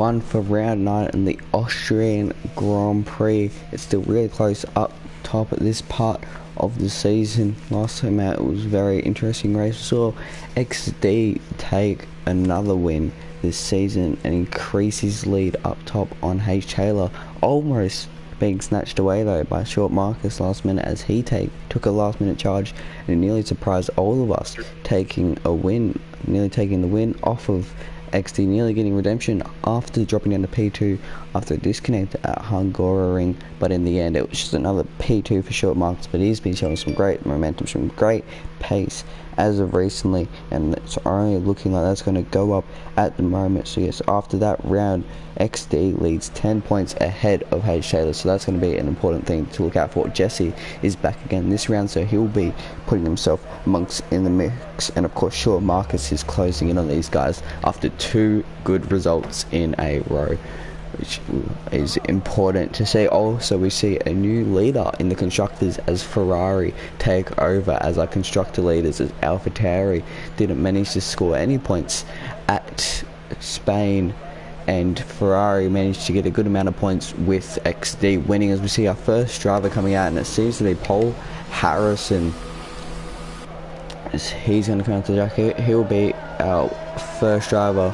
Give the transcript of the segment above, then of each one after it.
One for round 9 in the Austrian Grand Prix. It's still really close up top at this part of the season. Last time out it was a very interesting race. We saw XD take another win this season and increase his lead up top on H. Taylor, almost being snatched away though by Short Marcus last minute as he took a last minute charge and nearly surprised all of us, nearly taking the win off of XD, nearly getting redemption after dropping down to P2 after a disconnect at Hungaroring, but in the end it was just another P2 for Short Marcus. But he's been showing some great momentum, some great pace as of recently, and it's only looking like that's going to go up at the moment. So yes, after that round XD leads 10 points ahead of H. Taylor, so that's going to be an important thing to look out for. Jesse is back again this round, so he'll be putting himself amongst in the mix, and of course Short Marcus is closing in on these guys after 2 good results in a row, which is important to see. Also, we see a new leader in the constructors as Ferrari take over as our constructor leaders, as AlphaTauri didn't manage to score any points at Spain, and Ferrari managed to get a good amount of points with XD winning, as we see our first driver coming out, and it seems to be Paul Harrison. As he's going to come out to the track, he'll be our first driver,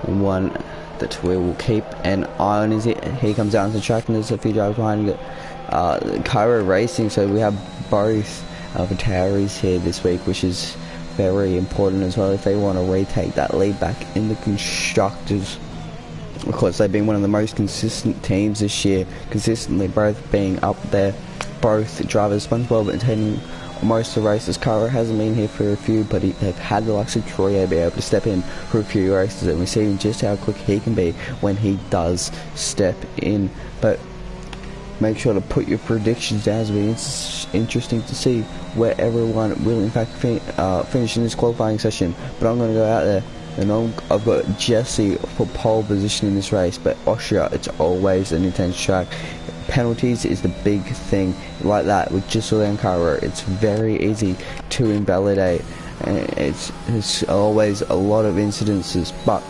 one that we will keep an eye on. Is it? He comes out onto the track and there's a few drivers behind him. Cairo Racing, so we have both AlphaTauris here this week, which is very important as well if they want to retake that lead back in the constructors. Of course, they've been one of the most consistent teams this year, consistently both being up there. Both drivers, SpongeBob attending most of the races. Cairo hasn't been here for a few, but they've had the likes of Troy be able to step in for a few races, and we've seen just how quick he can be when he does step in. But make sure to put your predictions down, as it's interesting to see where everyone will in fact finish in this qualifying session. But I'm going to go out there, and I've got Jesse for pole position in this race, but Austria, it's always an intense track. Penalties is the big thing, like that with just Julian Cairo. It's very easy to invalidate, and it's always a lot of incidences. But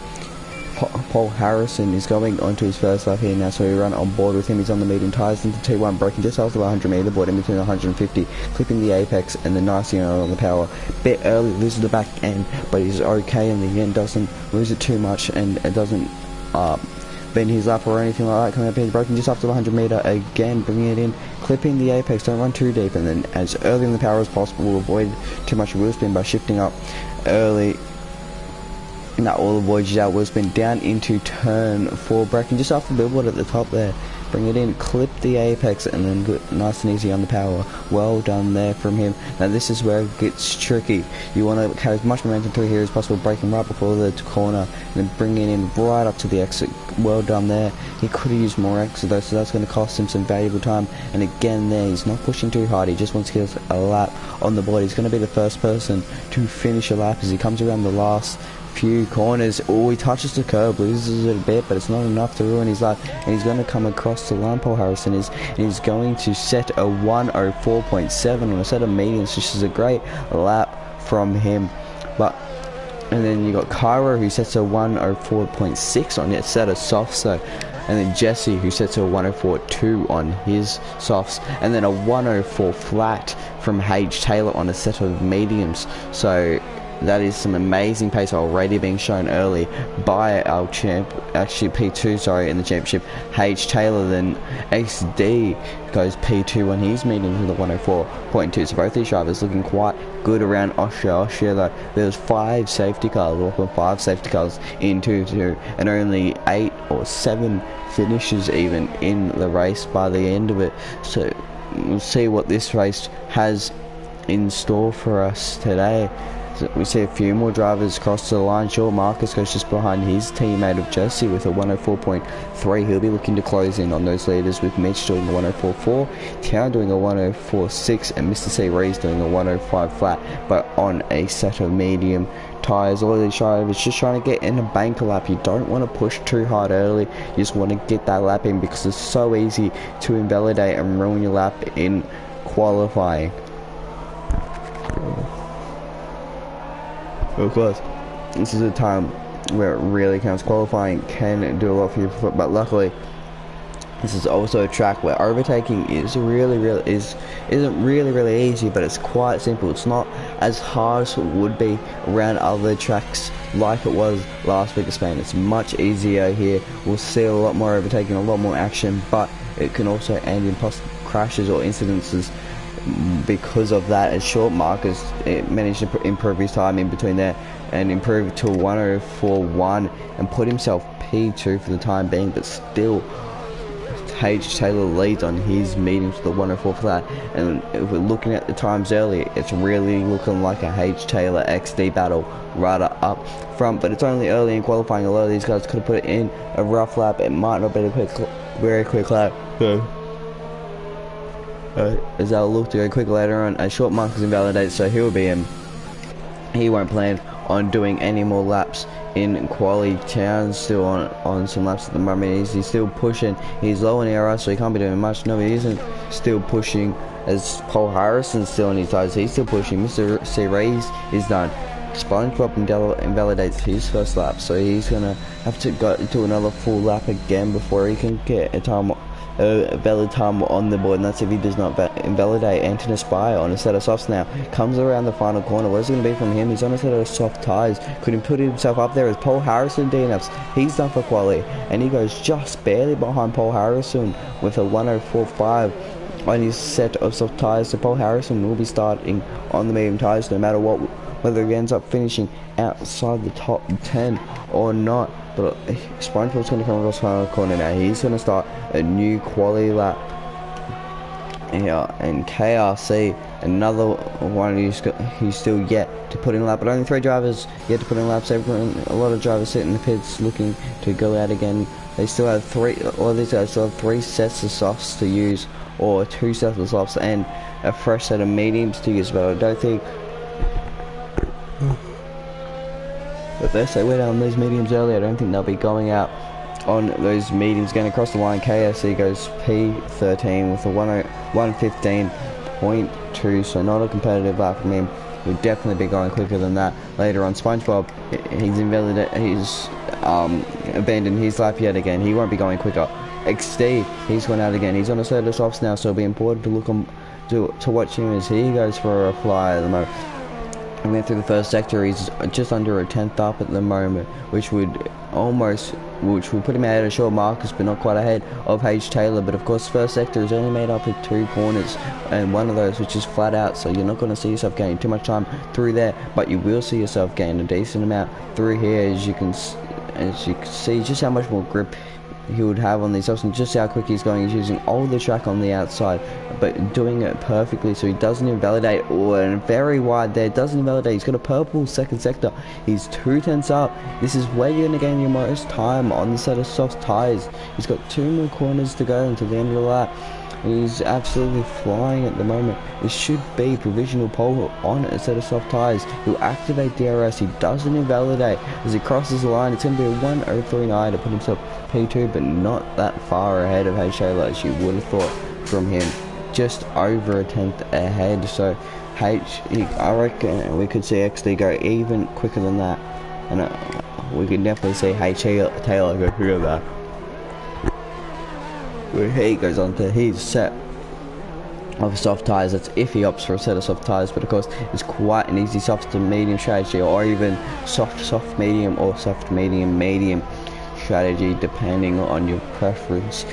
Paul Harrison is going onto his first lap here now, so we run on board with him. He's on the medium tyres into T1, braking just after the 100 metre board in between the 150, clipping the apex and the nice on the power. Bit early, loses the back end, but he's okay in the end, doesn't lose it too much, and it doesn't bend his lap or anything like that. Coming up here, braking just after the 100 metre again, bringing it in, clipping the apex, don't run too deep, and then as early in the power as possible, we'll avoid too much wheel spin by shifting up early. And that will avoid our wheel spin down into turn 4, braking just after the billboard at the top there. Bring it in, clip the apex, and then good, nice and easy on the power. Well done there from him. Now this is where it gets tricky. You want to carry as much momentum through here as possible, braking right before the corner, and then bring it in right up to the exit. Well done there. He could have used more exit though, so that's going to cost him some valuable time. And again there, he's not pushing too hard, he just wants to get a lap on the board. He's going to be the first person to finish a lap as he comes around the last few corners. Oh, he touches the curb, loses it a bit, but it's not enough to ruin his lap, and he's going to come across the line. Paul Harrison is, and he's going to set a 104.7 on a set of mediums, which is a great lap from him. And then you got Cairo, who sets a 104.6 on a set of softs, so, and then Jesse, who sets a 104.2 on his softs, and then a 104 flat from H. Taylor on a set of mediums. So that is some amazing pace already being shown early by our actually P2, sorry, in the championship. H. Taylor, then XD goes P2 when he's meeting with the 104.2. So both these drivers looking quite good around Austria. Austria though, there's 5 safety cars, or 5 safety cars in 2-2, and only 8 or 7 finishes even in the race by the end of it. So we'll see what this race has in store for us today. We see a few more drivers cross the line. Short Marcus goes just behind his teammate of Jesse with a 104.3. He'll be looking to close in on those leaders, with Mitch doing a 104.4, Town doing a 104.6, and Mr. C. Rees doing a 105 flat, but on a set of medium tyres. All of these drivers just trying to get in a banker lap. You don't want to push too hard early, you just want to get that lap in, because it's so easy to invalidate and ruin your lap in qualifying. Of course, this is a time where it really counts. Qualifying can do a lot for you, but luckily this is also a track where overtaking isn't really easy, but it's quite simple. It's not as hard as it would be around other tracks like it was last week of Spain. It's much easier here. We'll see a lot more overtaking, a lot more action, but it can also end in possible crashes or incidences because of that. As short Marcus managed to improve his time in between there and improve to 104.1 and put himself P2 for the time being, but still H. Taylor leads on his medium to the 104 flat, and if we're looking at the times earlier, it's really looking like a H. Taylor XD battle right up front, but it's only early in qualifying. A lot of these guys could have put it in a rough lap. It might not be a very quick lap. As they'll look to go quick later on, a short mark is invalidated, so he'll be in. He won't plan on doing any more laps in quali. Town's still on some laps at the moment. He's still pushing. He's low in ERS, so he can't be doing much. No, he isn't still pushing, as Paul Harrison's still on his tires. He's still pushing. Mr. C. Reyes is done. SpongeBob invalidates his first lap, so he's gonna have to go to another full lap again before he can get a valid time on the board, and that's if he does not invalidate. Anthony Spire on a set of softs now comes around the final corner. What is it going to be from him? He's on a set of soft tyres. Could he put himself up there as Paul Harrison DNFs? He's done for quality, and he goes just barely behind Paul Harrison with a 104.5 on his set of soft tyres. So Paul Harrison will be starting on the medium tyres no matter what, whether he ends up finishing outside the top 10 or not. But SpongeBob's going to come across the final corner now. He's going to start a new quality lap. Yeah, and KRC, another one who's still yet to put in a lap. But only 3 drivers yet to put in laps. Everyone, a lot of drivers sitting in the pits looking to go out again. They still have 3. All these guys still have 3 sets of softs to use, or 2 sets of softs and a fresh set of mediums to use. But I don't think. But they say went on those mediums earlier. I don't think they'll be going out on those mediums. Going across the line, KSC goes P13 with a 115.2, so not a competitive lap from him. He'll definitely be going quicker than that later on. SpongeBob, he's abandoned his lap yet again. He won't be going quicker. XD, he's gone out again. He's on a set of softs now, so it'll be important to look to watch him as he goes for a fly at the moment. He went through the first sector. He's just under a 10th up at the moment, which would put him ahead of short Marcus, but not quite ahead of H. Taylor. But of course, the first sector is only made up of 2 corners, and one of those which is flat out, so you're not going to see yourself gain too much time through there, but you will see yourself gain a decent amount through here, as you can see just how much more grip he would have on these softs and just how quick he's going. He's using all the track on the outside, but doing it perfectly, so he doesn't invalidate. And very wide there, doesn't invalidate. He's got a purple second sector. He's 2/10 up. This is where you're going to gain your most time on the set of soft tyres. He's got 2 more corners to go until the end of the lap. He's absolutely flying at the moment. It should be provisional pole on a set of soft tyres. He'll activate DRS. He doesn't invalidate. As he crosses the line, it's going to be a 103.9 to put himself P2, but not that far ahead of H. Taylor as you would have thought from him. Just over a 10th ahead. So I reckon we could see XD go even quicker than that. And we could definitely see H. Taylor go quicker than that. Where he goes on to his set of soft tyres. That's if he opts for a set of soft tyres, but of course it's quite an easy soft to medium strategy, or even soft medium, or soft medium strategy, depending on your preference.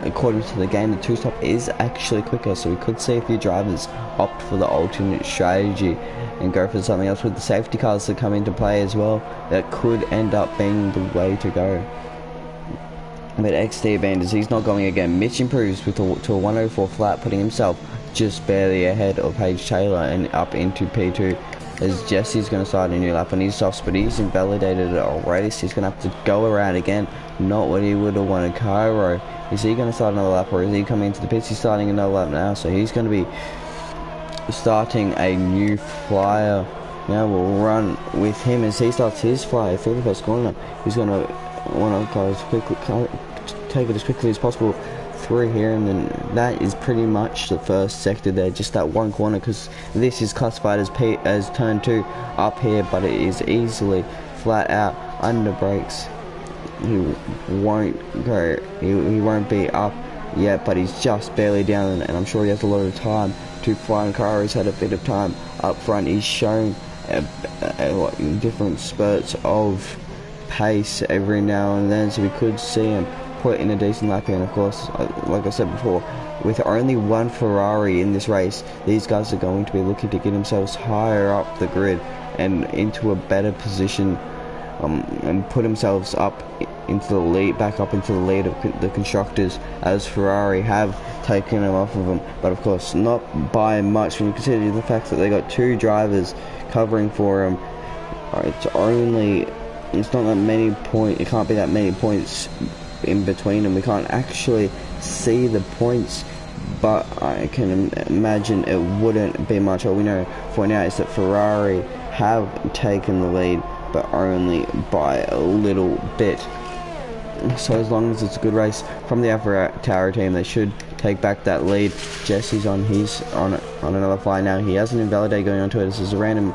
According to the game, the 2-stop is actually quicker, so we could see a few drivers opt for the alternate strategy and go for something else with the safety cars that come into play as well. That could end up being the way to go. But XD abandons, he's not going again. Mitch improves to a 104 flat, putting himself just barely ahead of H. Taylor and up into P2, as Jesse's going to start a new lap on his softs, but he's invalidated it already, so he's going to have to go around again. Not what he would have wanted. Cairo, is he going to start another lap, or is he coming into the pits? He's starting another lap now, so he's going to be starting a new flyer. Now we'll run with him as he starts his flyer through the first corner. He's going to want to go as quickly, take it as quickly as possible through here, and then that is pretty much the first sector there, just that one corner, because this is classified as turn 2 up here, but it is easily flat out under brakes. He won't go, he won't be up yet, but he's just barely down, and I'm sure he has a lot of time to fly. And Kara's had a bit of time up front. He's shown different spurts of pace every now and then, so we could see him put in a decent lap here. And of course, like I said before, with only one Ferrari in this race, these guys are going to be looking to get themselves higher up the grid and into a better position, and put themselves up into the lead, back up into the lead of the constructors, as Ferrari have taken them off of them. But of course, not by much when you consider the fact that they got two drivers covering for them. It's not that many points. It can't be that many points in between them. We can't actually see the points, but I can imagine it wouldn't be much. All we know for now is that Ferrari have taken the lead, but only by a little bit. So as long as it's a good race from the AlphaTauri team, they should take back that lead. Jesse's on another fly now. He has an invalidate going onto it. This is a random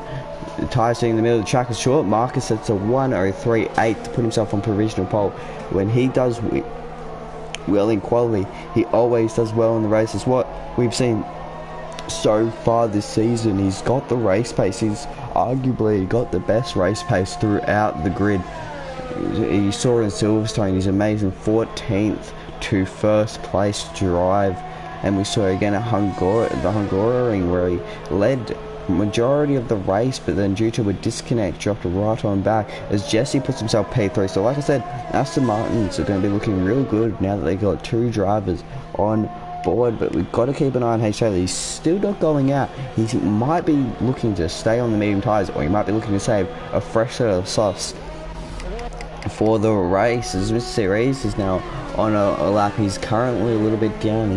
tyre sitting in the middle of the track is short. Marcus sets a 1:03.8 to put himself on provisional pole. When he does well in quality, he always does well in the races. What we've seen so far this season, he's got the race pace. He's arguably got the best race pace throughout the grid. You saw in Silverstone, he's amazing 14th to first place drive, and we saw again at the Hungaroring, where he led majority of the race, but then due to a disconnect dropped right on back as Jesse puts himself P3. So like I said, Aston Martins are going to be looking real good now that they got two drivers on board. But we've got to keep an eye on H. Taylor. He's still not going out. He might be looking to stay on the medium tyres, or he might be looking to save a fresh set of softs for the race, as Mr. Series is now on a lap. He's currently a little bit down.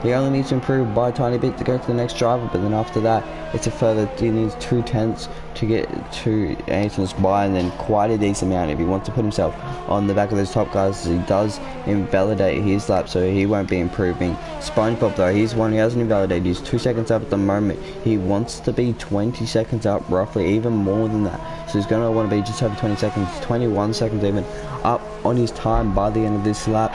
He only needs to improve by a tiny bit to go to the next driver, but then after that, it's a further, he needs 2/10 to get to Anton's by, and then quite a decent amount if he wants to put himself on the back of those top guys, as he does invalidate his lap, so he won't be improving. SpongeBob though, he's one who hasn't invalidated. He's 2 seconds up at the moment. He wants to be 20 seconds up, roughly, even more than that. So he's going to want to be just over 20 seconds, 21 seconds even, up on his time by the end of this lap.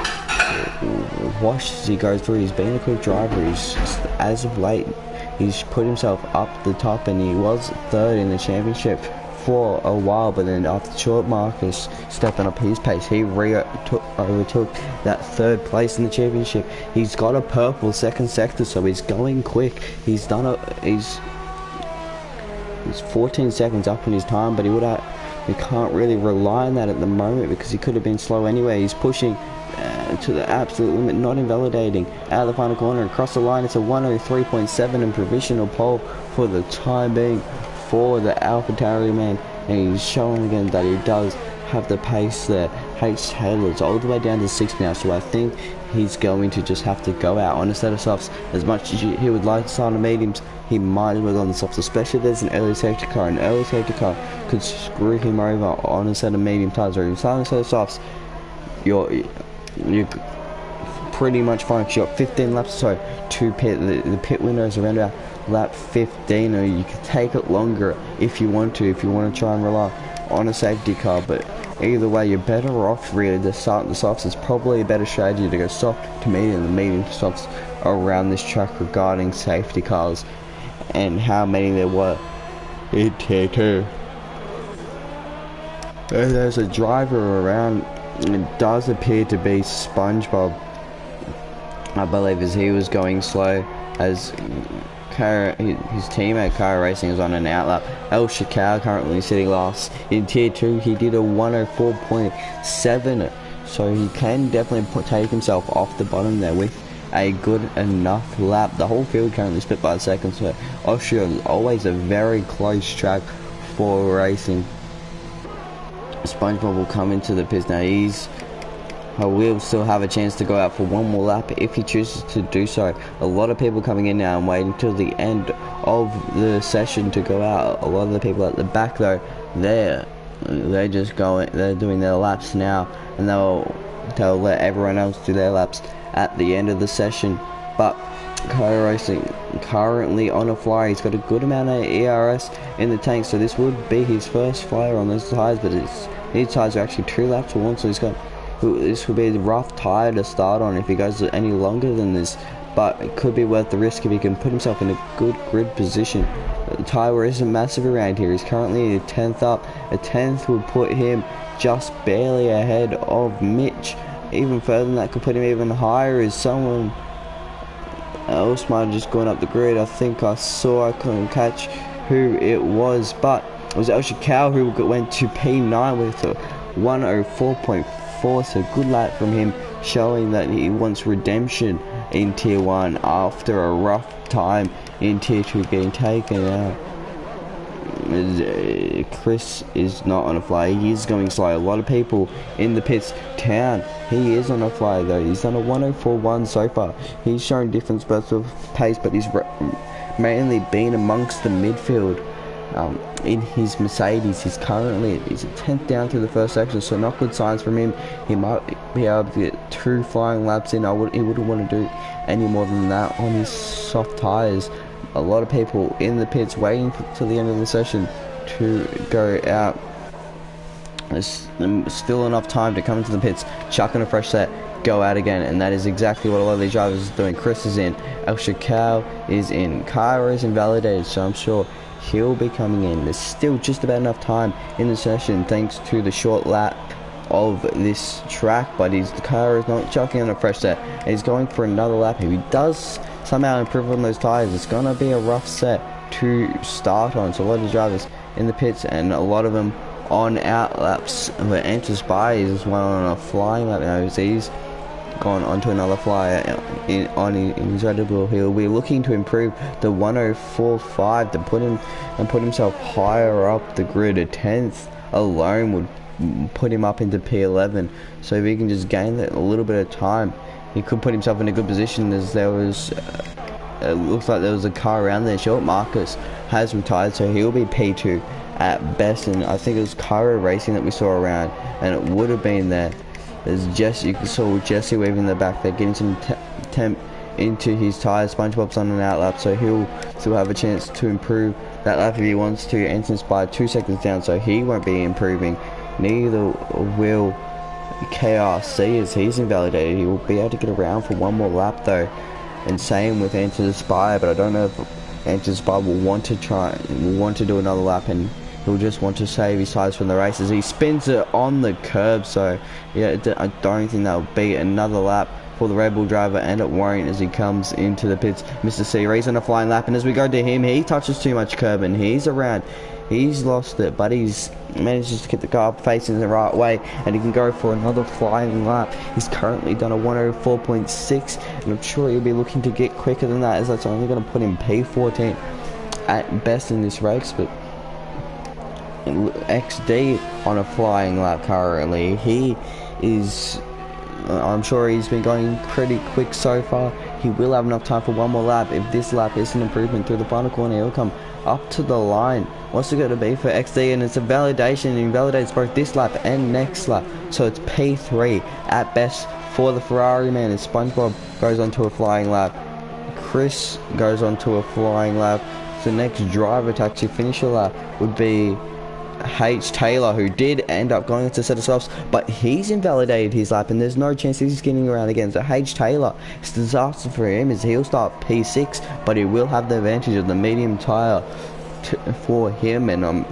Watch as he goes through. He's been a quick driver. He's, as of late, he's put himself up the top, and he was third in the championship for a while, but then after short Marcus stepping up his pace, he overtook that third place in the championship. He's got a purple second sector, so he's going quick. He's 14 seconds up in his time, but we can't really rely on that at the moment because he could have been slow anyway. He's pushing to the absolute limit, not invalidating out of the final corner across the line. It's a 1:03.7 and provisional pole for the time being for the AlphaTauri man, and he's showing again that he does have the pace there. H. Taylor's all the way down to 6 now, so I think he's going to just have to go out on a set of softs. As much as he would like to start on mediums, he might as well go on the softs, especially if there's an early safety car. An early safety car could screw him over on a set of medium tyres, or if you start on a set of softs, you're pretty much fine. You got 15 laps, so to pit. The pit window is around about lap 15, or you can take it longer if you want to try and rely on a safety car. But either way, you're better off really to start the softs. It's probably a better strategy to go soft to medium and medium to softs around this track regarding safety cars and how many there were in tier 2. There's a driver around. It does appear to be SpongeBob, I believe, as he was going slow, as his teammate Car Racing is on an outlap. El Shakal currently sitting last in tier 2. He did a 1:04.7, so he can definitely take himself off the bottom there with a good enough lap. The whole field currently split by seconds, so Austria is always a very close track for racing. SpongeBob will come into the pits now. He will still have a chance to go out for one more lap if he chooses to do so. A lot of people coming in now and waiting until the end of the session to go out. A lot of the people at the back though, they're just going, they're doing their laps now, and they'll let everyone else do their laps at the end of the session. But Car Racing currently on a flyer. He's got a good amount of ERS in the tank, so this would be his first flyer on those tyres, but it's These tyres are actually 2 laps for one, so this could be a rough tyre to start on if he goes any longer than this, but it could be worth the risk if he can put himself in a good grid position. The tyre isn't massive around here. He's currently a 10th up. A 10th would put him just barely ahead of Mitch. Even further than that could put him even higher. Is someone else might have just gone up the grid. I think I couldn't catch who it was, but it was AUSTRIANGP who went to P9 with a 104.4, so good lap from him, showing that he wants redemption in Tier 1 after a rough time in Tier 2 getting taken out. Chris is not on a fly. He is going slow. A lot of people in the pits town. He is on a fly though. He's done a 104.1 so far. He's shown different spurts of pace, but he's mainly been amongst the midfield. In his Mercedes, he's a 10th down through the first section, so not good signs from him. He might be able to get 2 flying laps in. He wouldn't want to do any more than that on his soft tyres. A lot of people in the pits waiting till the end of the session to go out. There's still enough time to come into the pits, chuck in a fresh set, go out again, and that is exactly what a lot of these drivers are doing. Chris is in, AUSTRIANGP is in, Kyra is invalidated, so I'm sure he'll be coming in. There's still just about enough time in the session thanks to the short lap of this track, but Kyra is not chucking on a fresh set. He's going for another lap. If he does somehow improve on those tyres, it's gonna be a rough set to start on. So a lot of drivers in the pits and a lot of them on out laps. But Spy is one on a flying lap now. He's gone onto another flyer in his Red Bull. He'll be looking to improve the 104.5 to put himself higher up the grid. A 10th alone would put him up into P11. So if he can just gain that a little bit of time, he could put himself in a good position, as there was it looks like there was a car around there. Short Marcus has retired, so he'll be P2 at best, and I think it was Cairo Racing that we saw around, and it would have been there. There's Jesse, you saw Jesse waving in the back there, getting some temp into his tyres. SpongeBob's on an out lap, so he'll still have a chance to improve that lap if he wants to. Anson's by 2 seconds down, so he won't be improving. Neither will KRC, as he's invalidated. He will be able to get around for one more lap though, and same with Anton Spire, but I don't know if Anton Spire will want to do another lap, and he'll just want to save his tyres from the races. He spins it on the curb, so yeah, I don't think that'll be another lap for the Red Bull driver, and it won't as he comes into the pits. Mr. C Ray's on a flying lap, and as we go to him, he touches too much curb and he's around. He's lost it, but he's manages to get the car facing the right way, and he can go for another flying lap. He's currently done a 104.6, and I'm sure he'll be looking to get quicker than that, as that's only going to put him P14 at best in this race. But XD on a flying lap currently. He is, I'm sure he's been going pretty quick so far. He will have enough time for one more lap. If this lap is an improvement through the final corner, he'll come up to the line. What's it going to be for XD? And it's a validation. It invalidates both this lap and next lap, so it's P3 at best for the Ferrari man, as SpongeBob goes onto a flying lap. Chris goes onto a flying lap. The next driver to actually finish a lap would be H. Taylor, who did end up going into a set of softs, but he's invalidated his lap, and there's no chance he's getting around again. So H. Taylor, it's a disaster for him, as he'll start P6, but he will have the advantage of the medium tyre for him, and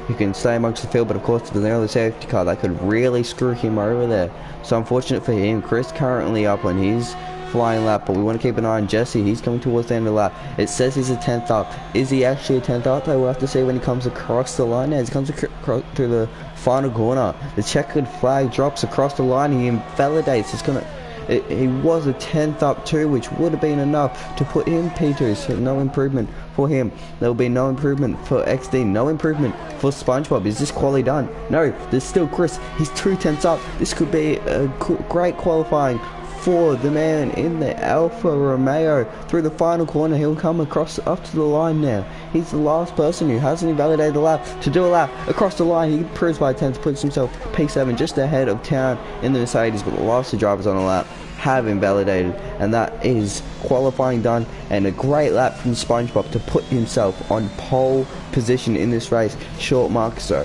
he can stay amongst the field. But of course, if there's another safety car, that could really screw him over there. So unfortunate for him. Chris currently up on his flying lap, but we want to keep an eye on Jesse. He's coming towards the end of the lap. It says he's a 10th up. Is he actually a 10th up? We'll have to see when he comes across the line. As he comes through the final corner, the checkered flag drops across the line. He invalidates. He was a 10th up too, which would have been enough to put him P2, so no improvement for him. There will be no improvement for XD, no improvement for SpongeBob. Is this quali done? No, there's still Chris. He's 2 tenths up. This could be a great qualifying for the man in the Alfa Romeo. Through the final corner, he'll come across up to the line now. He's the last person who hasn't invalidated the lap to do a lap across the line. He improves by 10 to puts himself P7 just ahead of town in the Mercedes, but the last 2 drivers on the lap have invalidated, and that is qualifying done, and a great lap from SpongeBob to put himself on pole position in this race. Short mark, so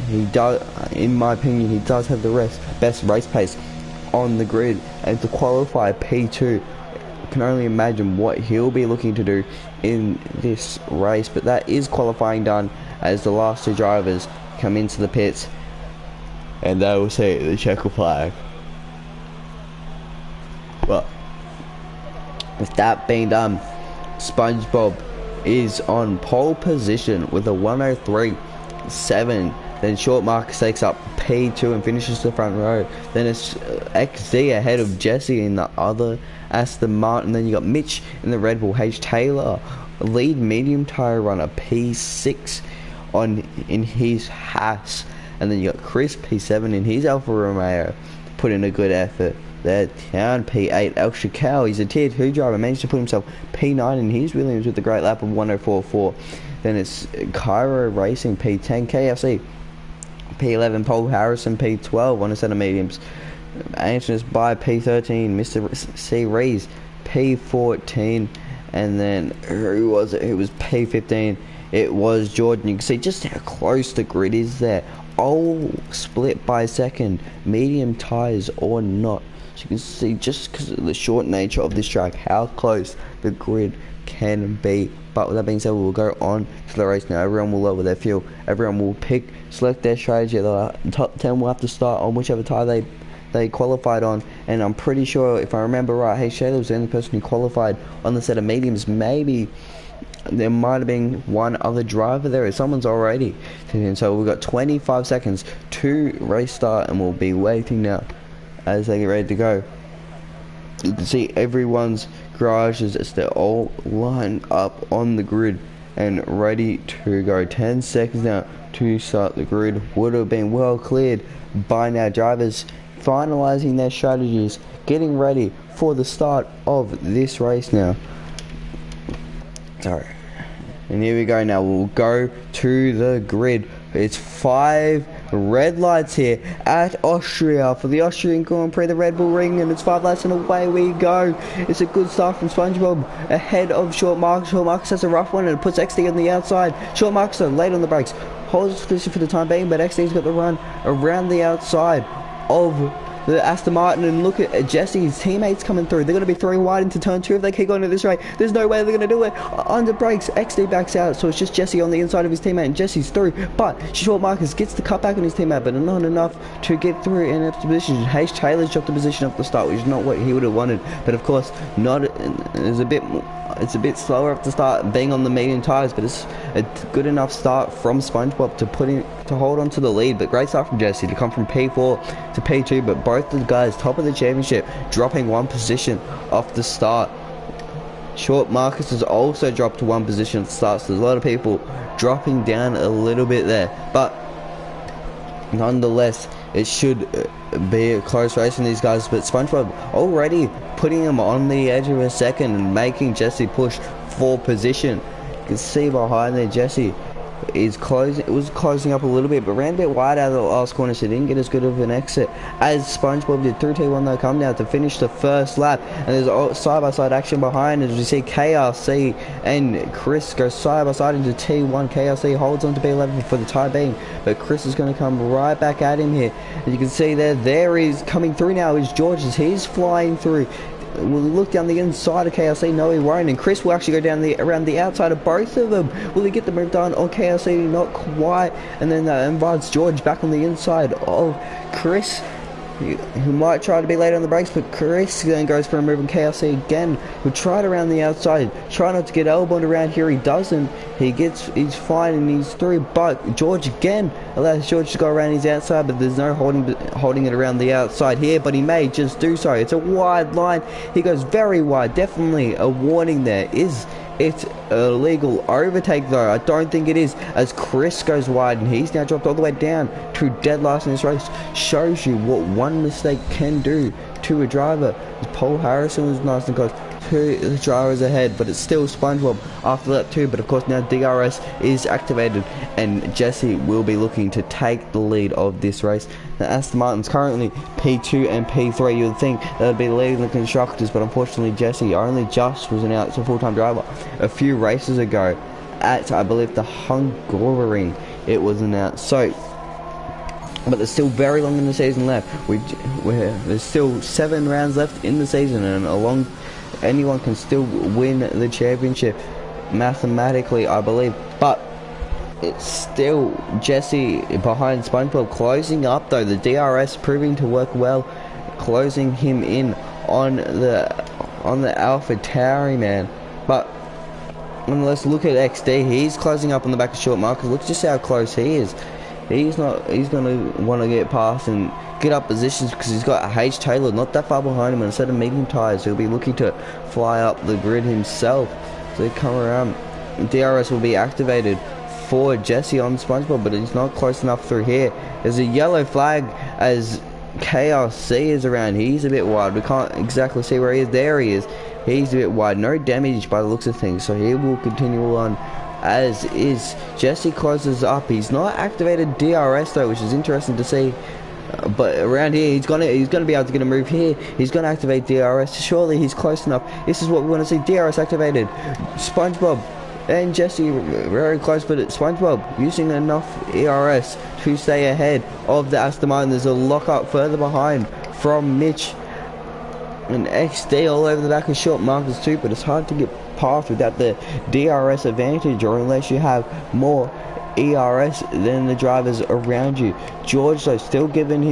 he does, in my opinion, he does have the best race pace on the grid, and to qualify P2, I can only imagine what he'll be looking to do in this race. But that is qualifying done as the last two drivers come into the pits, and they will see the checker flag. Well, with that being done, SpongeBob is on pole position with a 103.7. Then Short Marcus takes up P2 and finishes the front row. Then it's XZ ahead of Jesse in the other Aston Martin. Then you got Mitch in the Red Bull. H. Taylor, lead medium tyre runner, P6 in his Haas. And then you got Chris, P7 in his Alfa Romeo, put in a good effort. There, Town, P8, El Shakal, he's a tier 2 driver, managed to put himself P9 in his Williams with a great lap of 104.4. Then it's Cairo Racing, P10, KFC, P11, Paul Harrison, P12 on a set of mediums. Antonis by P13, Mr. C. Rees, P14, and then who was it? It was P15. It was Jordan. You can see just how close the grid is there. All split by a second, medium tyres or not. So you can see just because of the short nature of this track, how close the grid can be. But with that being said, we will go on to the race now. Everyone will lower their fuel. Everyone will select their strategy. The top 10 will have to start on whichever tyre they qualified on. And I'm pretty sure, if I remember right, Hey Shayla was the only person who qualified on the set of mediums. Maybe there might have been one other driver there. Someone's already. And so we've got 25 seconds to race start, and we'll be waiting now as they get ready to go. You can see everyone's garages as they're all lined up on the grid and ready to go. 10 seconds now to start. The grid would have been well cleared by now. Drivers finalizing their strategies, getting ready for the start of this race now. Sorry. And here we go now. We'll go to the grid. It's 5 red lights here at Austria for the Austrian Grand Prix, the Red Bull Ring, and it's 5 lights and away we go. It's a good start from SpongeBob ahead of Short Marcus. Short Marcus has a rough one and it puts XD on the outside. Short Marcus late on the brakes, holds his position for the time being, but XD's got the run around the outside of the Aston Martin, and look at Jesse's teammates coming through. They're going to be throwing wide into turn 2 if they keep going at this rate. There's no way they're going to do it. Under brakes, XD backs out, so it's just Jesse on the inside of his teammate, and Jesse's through. But Short Marcus gets the cut back on his teammate, but not enough to get through in that position. H. Taylor's dropped the position off the start, which is not what he would have wanted. But of course, it's a bit slower at the start, being on the medium tyres, but it's a good enough start from SpongeBob to hold on to the lead. But great start from Jesse to come from P4 to P2, but both the guys top of the championship dropping one position off the start. Short Marcus has also dropped to one position at the start, so there's a lot of people dropping down a little bit there, but nonetheless it should be a close race in these guys. But SpongeBob already putting him on the edge of a second and making Jesse push for position. You can see behind there Jesse is closing. It was closing up a little bit, but ran a bit wide out of the last corner, so didn't get as good of an exit as SpongeBob did. Through T1 though, come down to finish the first lap, and there's side-by-side action behind as we see KRC and Chris go side-by-side into T1. KRC holds on to B11 for the time being, but Chris is going to come right back at him here, and you can see there is coming through now is George as he's flying through. Will he look down the inside of KLC? No, he won't. And Chris will actually go down around the outside of both of them. Will he get the move done on KLC? Not quite. And then invites George back on the inside of Chris. He might try to be late on the brakes, but Chris then goes for a move on KLC again. He'll try it around the outside. Try not to get elbowed around here. He doesn't. He's fine and he's through. But George again allows George to go around his outside, but there's no holding it around the outside here. But he may just do so. It's a wide line. He goes very wide. Definitely a warning there. It's a legal overtake though? I don't think it is, as Chris goes wide and he's now dropped all the way down to dead last in this race. Shows you what one mistake can do to a driver. Paul Harrison was nice and close. 2 drivers ahead, but it's still SpongeBob after lap 2. But of course now DRS is activated, and Jesse will be looking to take the lead of this race. Now Aston Martin's currently P2 and P3. You would think they would be leading the constructors, but unfortunately Jesse only just was announced a full-time driver a few races ago at, I believe, the Hungaroring it was announced. So, but there's still very long in the season left. There's still 7 rounds left in the season, and anyone can still win the championship mathematically, I believe. But it's still Jesse behind SpongeBob, closing up though. The DRS proving to work well, closing him in on the Alpha Tauri, man. But let's look at XD. He's closing up on the back of short Marcus. Look just how close he is. He's going to want to get past and get up positions because he's got a H. Taylor not that far behind him, and instead of medium tyres, he'll be looking to fly up the grid himself. So they come around. DRS will be activated for Jesse on SpongeBob, but he's not close enough through here. There's a yellow flag as KRC is around. He's a bit wide. We can't exactly see where he is. There he is. He's a bit wide. No damage by the looks of things, so he will continue on as is. Jesse closes up. He's not activated DRS though, which is interesting to see. But around here, he's gonna be able to get a move here. He's gonna activate DRS. Surely he's close enough. This is what we want to see. DRS activated. SpongeBob and Jesse very close, but it's SpongeBob using enough ERS to stay ahead of the Aston Martin. There's a lockup further behind from Mitch and XD all over the back of short Marcus too, but it's hard to get past without the DRS advantage, or unless you have more ERS than the drivers around you. George though still giving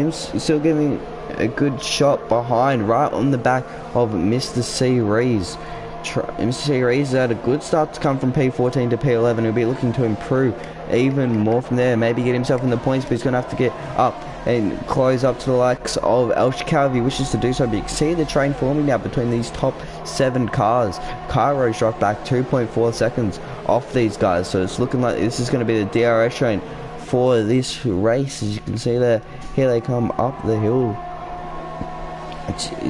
a good shot behind, right on the back of Mr. C. Rees. Mr. C. Rees had a good start to come from P14 to P11. He'll be looking to improve even more from there, maybe get himself in the points, but he's going to have to get up and close up to the likes of Austria if he wishes to do so. But you can see the train forming now between these top 7 cars. Cairo's dropped back 2.4 seconds off these guys, so it's looking like this is going to be the DRS train for this race. As you can see there, here they come up the hill.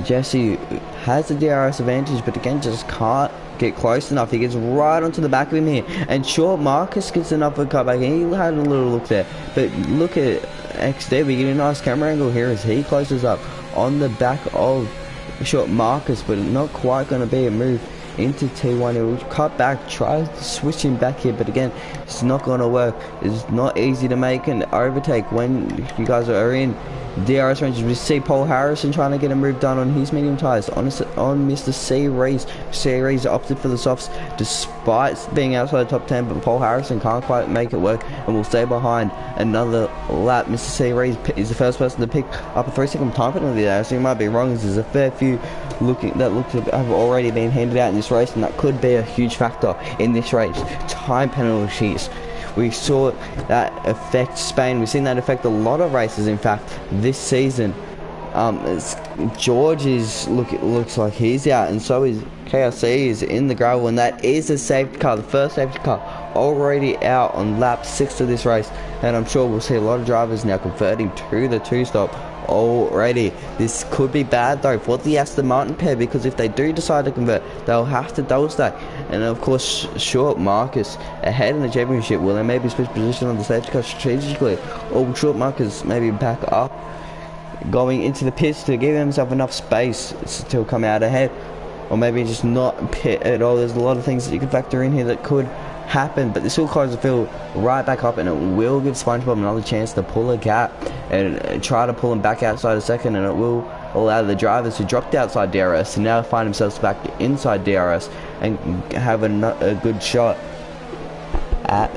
Jesse has the DRS advantage, but again just can't get close enough. He gets right onto the back of him here, and short Marcus gets enough of a cut back. He had a little look there, but look at XD. We get a nice camera angle here as he closes up on the back of short Marcus, but not quite going to be a move into T1. He'll cut back, try switching back here, but again it's not going to work. It's not easy to make an overtake when you guys are in DRS ranges. We see Paul Harrison trying to get a move done on his medium tyres on Mr. C. Rees. C. Rees opted for the softs despite being outside the top 10, but Paul Harrison can't quite make it work and will stay behind another lap. Mr. C. Rees is the first person to pick up a 3-second time penalty there, so you might be wrong. There's a fair few that look to have already been handed out in this race, and that could be a huge factor in this race. Time penalties. We saw that affect Spain. We've seen that affect a lot of races, in fact, this season. George looks like he's out, and so is KRC is in the gravel, and that is a safety car, the first safety car already out on lap 6 of this race. And I'm sure we'll see a lot of drivers now converting to the 2-stop already. This could be bad though for the Aston Martin pair, because if they do decide to convert, they'll have to double stack. And of course, short Marcus ahead in the championship. Will they maybe switch position on the safety car strategically, or will short Marcus maybe back up going into the pits to give himself enough space to come out ahead, or maybe just not pit at all? There's a lot of things that you can factor in here that could happen, but this will close the field right back up, and it will give SpongeBob another chance to pull a gap and try to pull him back outside a second, and it will allow the drivers who dropped outside DRS to now find themselves back inside DRS and have a good shot at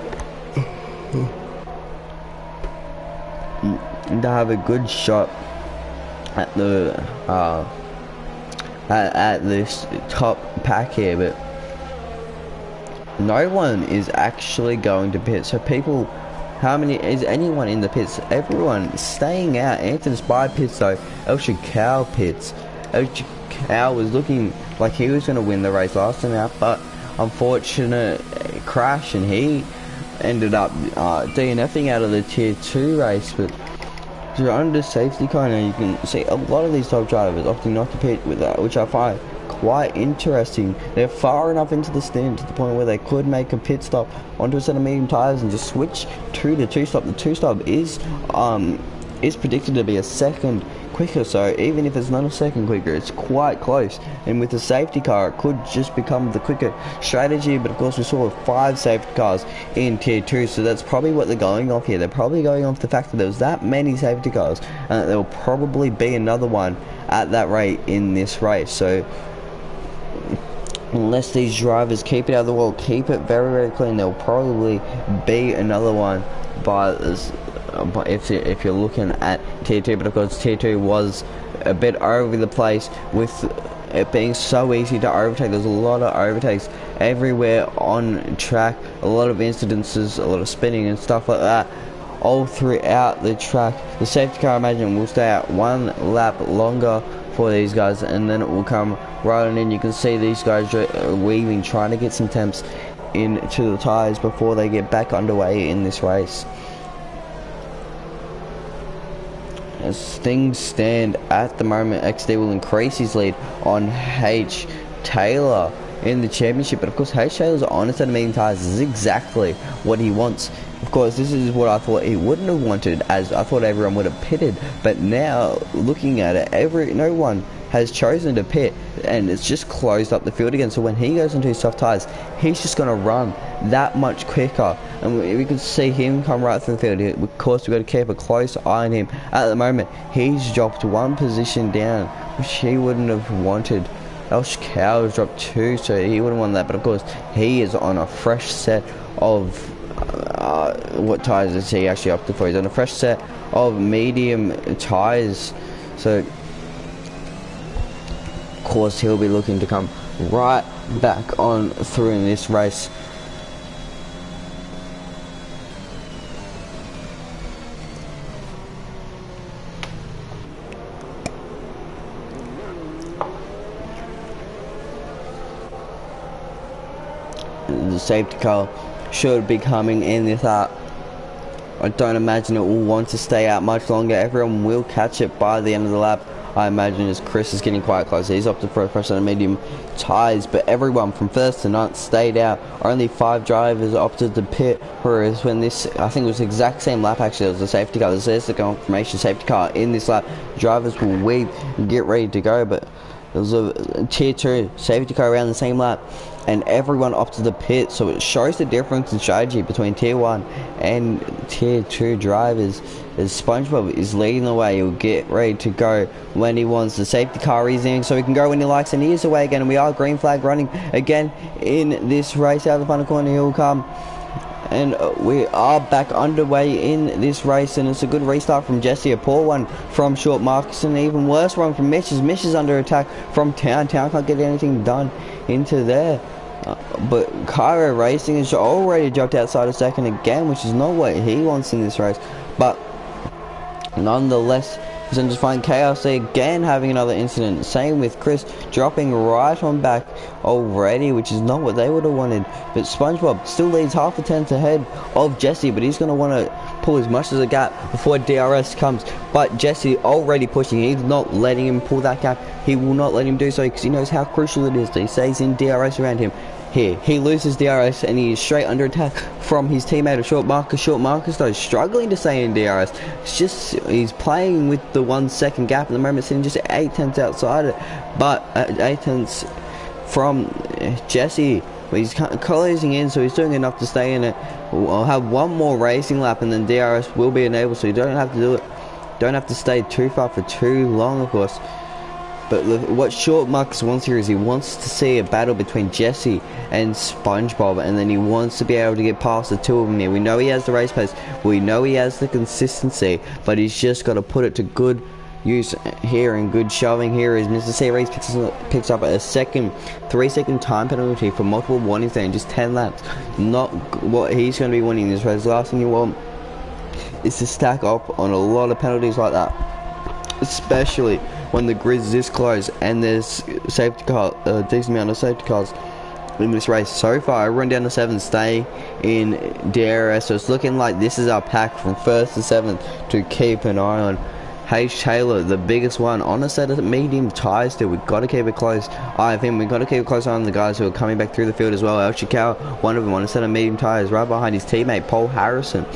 at this top pack here. But no one is actually going to pit, so people, how many is anyone in the pits? Everyone staying out. Anthony Spy pits though. El Chacao pits. El Chacao was looking like he was going to win the race last time out, but unfortunate crash, and he ended up DNFing out of the tier 2 race. But under safety car now, you can see a lot of these top drivers opting not to pit with that, which I find quite interesting. They're far enough into the stint to the point where they could make a pit stop onto a set of medium tyres and just switch to the two-stop. The two-stop is predicted to be a second quicker, so even if it's not a second quicker, it's quite close. And with the safety car, it could just become the quicker strategy. But of course, we saw 5 safety cars in tier 2, so that's probably what they're going off here. They're probably going off the fact that there was that many safety cars, and there will probably be another one at that rate in this race. So unless these drivers keep it out of the wall, keep it very, very clean, there'll probably be another one by this. But if you're looking at tier 2, but of course tier 2 was a bit over the place with it being so easy to overtake. There's a lot of overtakes everywhere on track, a lot of incidences, a lot of spinning and stuff like that all throughout the track. The safety car, I imagine, will stay out 1 lap longer for these guys, and then it will come rolling in. You can see these guys weaving, trying to get some temps into the tyres before they get back underway in this race. As things stand at the moment, XD will increase his lead on H. Taylor in the championship, but of course H. Taylor's on a set of medium tyres. This is exactly what he wants. Of course, this is what I thought he wouldn't have wanted, as I thought everyone would have pitted, but now looking at it, no one has chosen to pit, and it's just closed up the field again. So when he goes into his soft tyres, he's just going to run that much quicker, and we could see him come right through the field. Of course, we've got to keep a close eye on him. At the moment, he's dropped 1 position down, which he wouldn't have wanted. Elsh Cow's dropped 2, so he wouldn't want that. But of course, he is on a fresh set of what tyres is he actually opted for? He's on a fresh set of medium tyres, so of course he'll be looking to come right back on through in this race. The safety car should be coming in this up. I don't imagine it will want to stay out much longer. Everyone will catch it by the end of the lap, I imagine, as Chris is getting quite close. He's opted for a fresh set of medium tyres, but everyone from first to ninth stayed out. Only 5 drivers opted to pit, whereas when this, I think it was the exact same lap actually, it was the safety car. There's the confirmation safety car in this lap. Drivers will weave and get ready to go, but there was a tier 2 safety car around the same lap, and everyone opted to pit. So it shows the difference in strategy between tier 1 and tier 2 drivers. As SpongeBob is leading the way, he'll get ready to go when he wants. The safety car is in, so he can go when he likes, and he is away again. And we are green flag running again in this race. Out of the final corner he'll come, and we are back underway in this race, and it's a good restart from Jesse, a poor one from Short Marcus, and an even worse one from Mitch is under attack from Town can't get anything done into there. But Cairo Racing has already dropped outside a second again, which is not what he wants in this race, but nonetheless, and just find KLC again having another incident. Same with Chris dropping right on back already, which is not what they would have wanted. But SpongeBob still leads half a tenth ahead of Jesse, but he's going to want to pull as much as a gap before DRS comes. But Jesse already pushing. He's not letting him pull that gap. He will not let him do so, because he knows how crucial it is that he stays in DRS around him. Here, he loses DRS and he is straight under attack from his teammate, Short Marcus. Short Marcus, though, struggling to stay in DRS. It's just, he's playing with the 1 second gap at the moment, sitting just 8 tenths outside it. But 8 tenths from Jesse, he's closing in, so he's doing enough to stay in it. I'll have 1 more racing lap and then DRS will be enabled, so you don't have to do it. Don't have to stay too far for too long, of course. But what Short Marcus wants here is he wants to see a battle between Jesse and SpongeBob, and then he wants to be able to get past the 2 of them here. We know he has the race pace, we know he has the consistency, but he's just got to put it to good use here, and good shoving here as Mr. C Race picks up a 3-second time penalty for multiple warnings there in just 10 laps. Not what he's going to be winning this race. The last thing you want is to stack up on a lot of penalties like that, especially when the grid is this close and there's safety car, decent amount of safety cars in this race. So far, everyone down to 7th stay in DRS, so it's looking like this is our pack from 1st to 7th to keep an eye on. H. Taylor, the biggest one, on a set of medium tyres still. We've got to keep it close. I think we've got to keep it close on the guys who are coming back through the field as well. El Chicao, one of them on a set of medium tyres, right behind his teammate, Paul Harrison.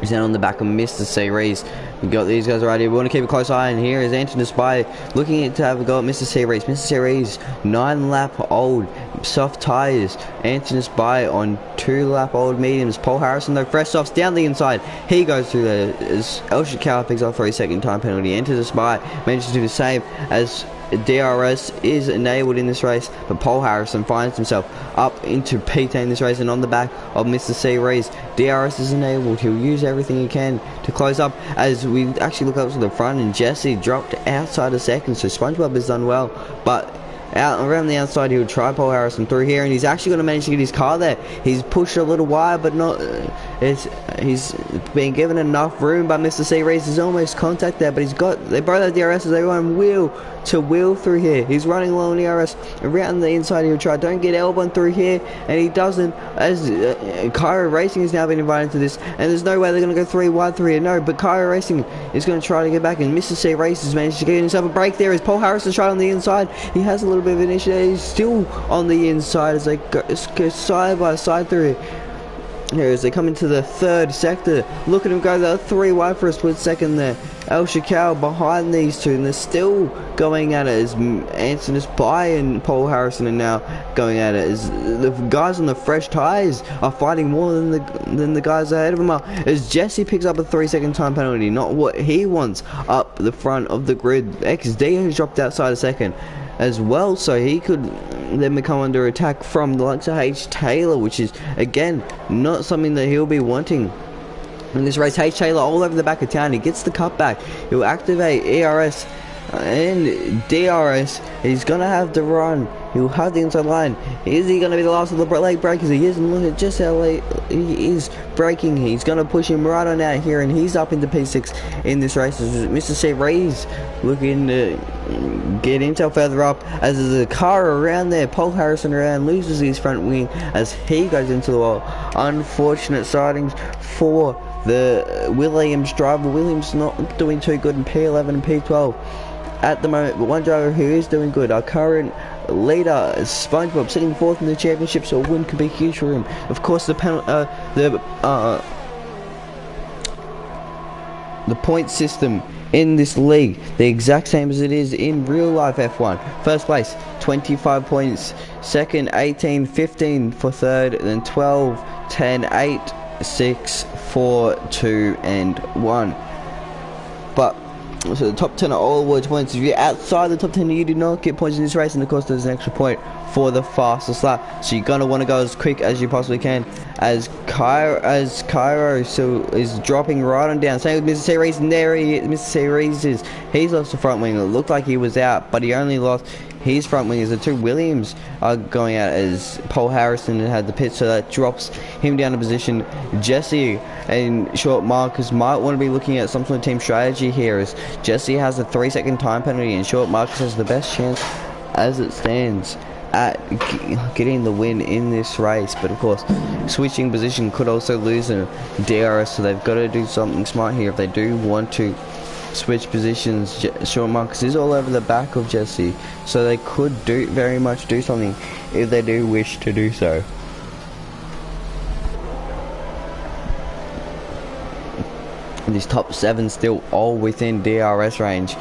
He's down on the back of Mr. C. Rees. We've got these guys right here. We want to keep a close eye, and here is Anthony Spy looking to have a go at Mr. C. Rees. Mr. C. Rees, 9-lap-old soft tyres. Anthony Spy on 2-lap-old mediums. Paul Harrison, though, fresh softs down the inside. He goes through there as El Chicao picks up for a second time penalty. Enters the Spy, manages to do the same as DRS is enabled in this race, but Paul Harrison finds himself up into P10 in this race, and on the back of Mr. C. Rees. DRS is enabled. He'll use everything he can to close up as we actually look up to the front, and Jesse dropped outside a second, so SpongeBob has done well, but out around the outside he'll try Paul Harrison through here, and he's actually going to manage to get his car there. He's pushed a little wide, but not he's been given enough room by Mr. C. Rees. There's almost contact there, but they both have DRS as they run wheel to wheel through here. He's running low on DRS around the inside. He'll try, don't get L1 through here, and he doesn't, as Cairo Racing has now been invited to this, and there's no way they're going to go 3 wide through here. No, but Cairo Racing is going to try to get back, and Mr. C. Rees has managed to get himself a break there as Paul Harrison's trying on the inside. He has a little bit of an issue. He's still on the inside as they go side by side through here. Here as they come into the third sector. Look at him go there, 3 wide for a split second there. El Chicao behind these two, and they're still going at it as Anthony Spy and Paul Harrison are now going at it as the guys on the fresh tyres are fighting more than the guys ahead of him are, as Jesse picks up a 3-second time penalty, not what he wants up the front of the grid. XD has dropped outside a second as well, so he could then become under attack from the likes of H. Taylor, which is again not something that he'll be wanting in this race. H. Taylor all over the back of town. He gets the cutback. He'll activate ERS and DRS. He's gonna have to run. He'll have the inside line. Is he gonna be the last of the late breakers? He isn't. Look at just how late he is braking. He's gonna push him right on out here, and he's up into P6 in this race. Mr. C. Rees looking to get himself further up as there's a car around there. Paul Harrison around, loses his front wing as he goes into the wall. Unfortunate sightings for the Williams driver. Williams not doing too good in P11 and P12 at the moment, but one driver who is doing good, our current leader is SpongeBob, sitting 4th in the championship, so a win could be huge for him. Of course, the point system in this league, the exact same as it is in real life F1. First place, 25 points. Second, 18, 15 for third, then 12, 10, 8, 6, 4, 2, and 1. But so the top 10 are all awards points. If you're outside the top 10, you do not get points in this race, and of course there's an extra point for the fastest lap. So you're gonna want to go as quick as you possibly can. As Cairo so is dropping right on down. Same with Mr. C. Rees, and there he is. Mr. C. Rees he's lost the front wing. It looked like he was out, but he only lost his front wing as the two Williams are going out as Paul Harrison had the pit, so that drops him down a position. Jesse and Short Marcus might want to be looking at some sort of team strategy here, as Jesse has a 3-second time penalty and Short Marcus has the best chance as it stands at getting the win in this race. But of course, switching position could also lose a DRS, so they've got to do something smart here if they do want to switch positions. Short Marcus is all over the back of Jesse, so they could very much do something if they do wish to do so. These top 7 still all within DRS range.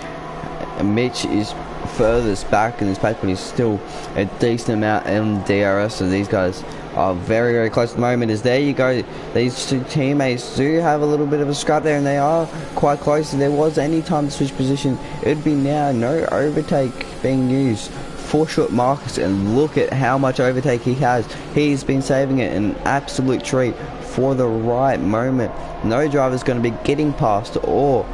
Mitch is furthest back in this pack, but he's still a decent amount in DRS, so these guys are very, very close at the moment. As there you go, these two teammates do have a little bit of a scrap there, and they are quite close. If there was any time to switch position, it would be now. No overtake being used for Short Marcus, and look at how much overtake he has. He's been saving it, an absolute treat for the right moment. No driver's going to be getting past or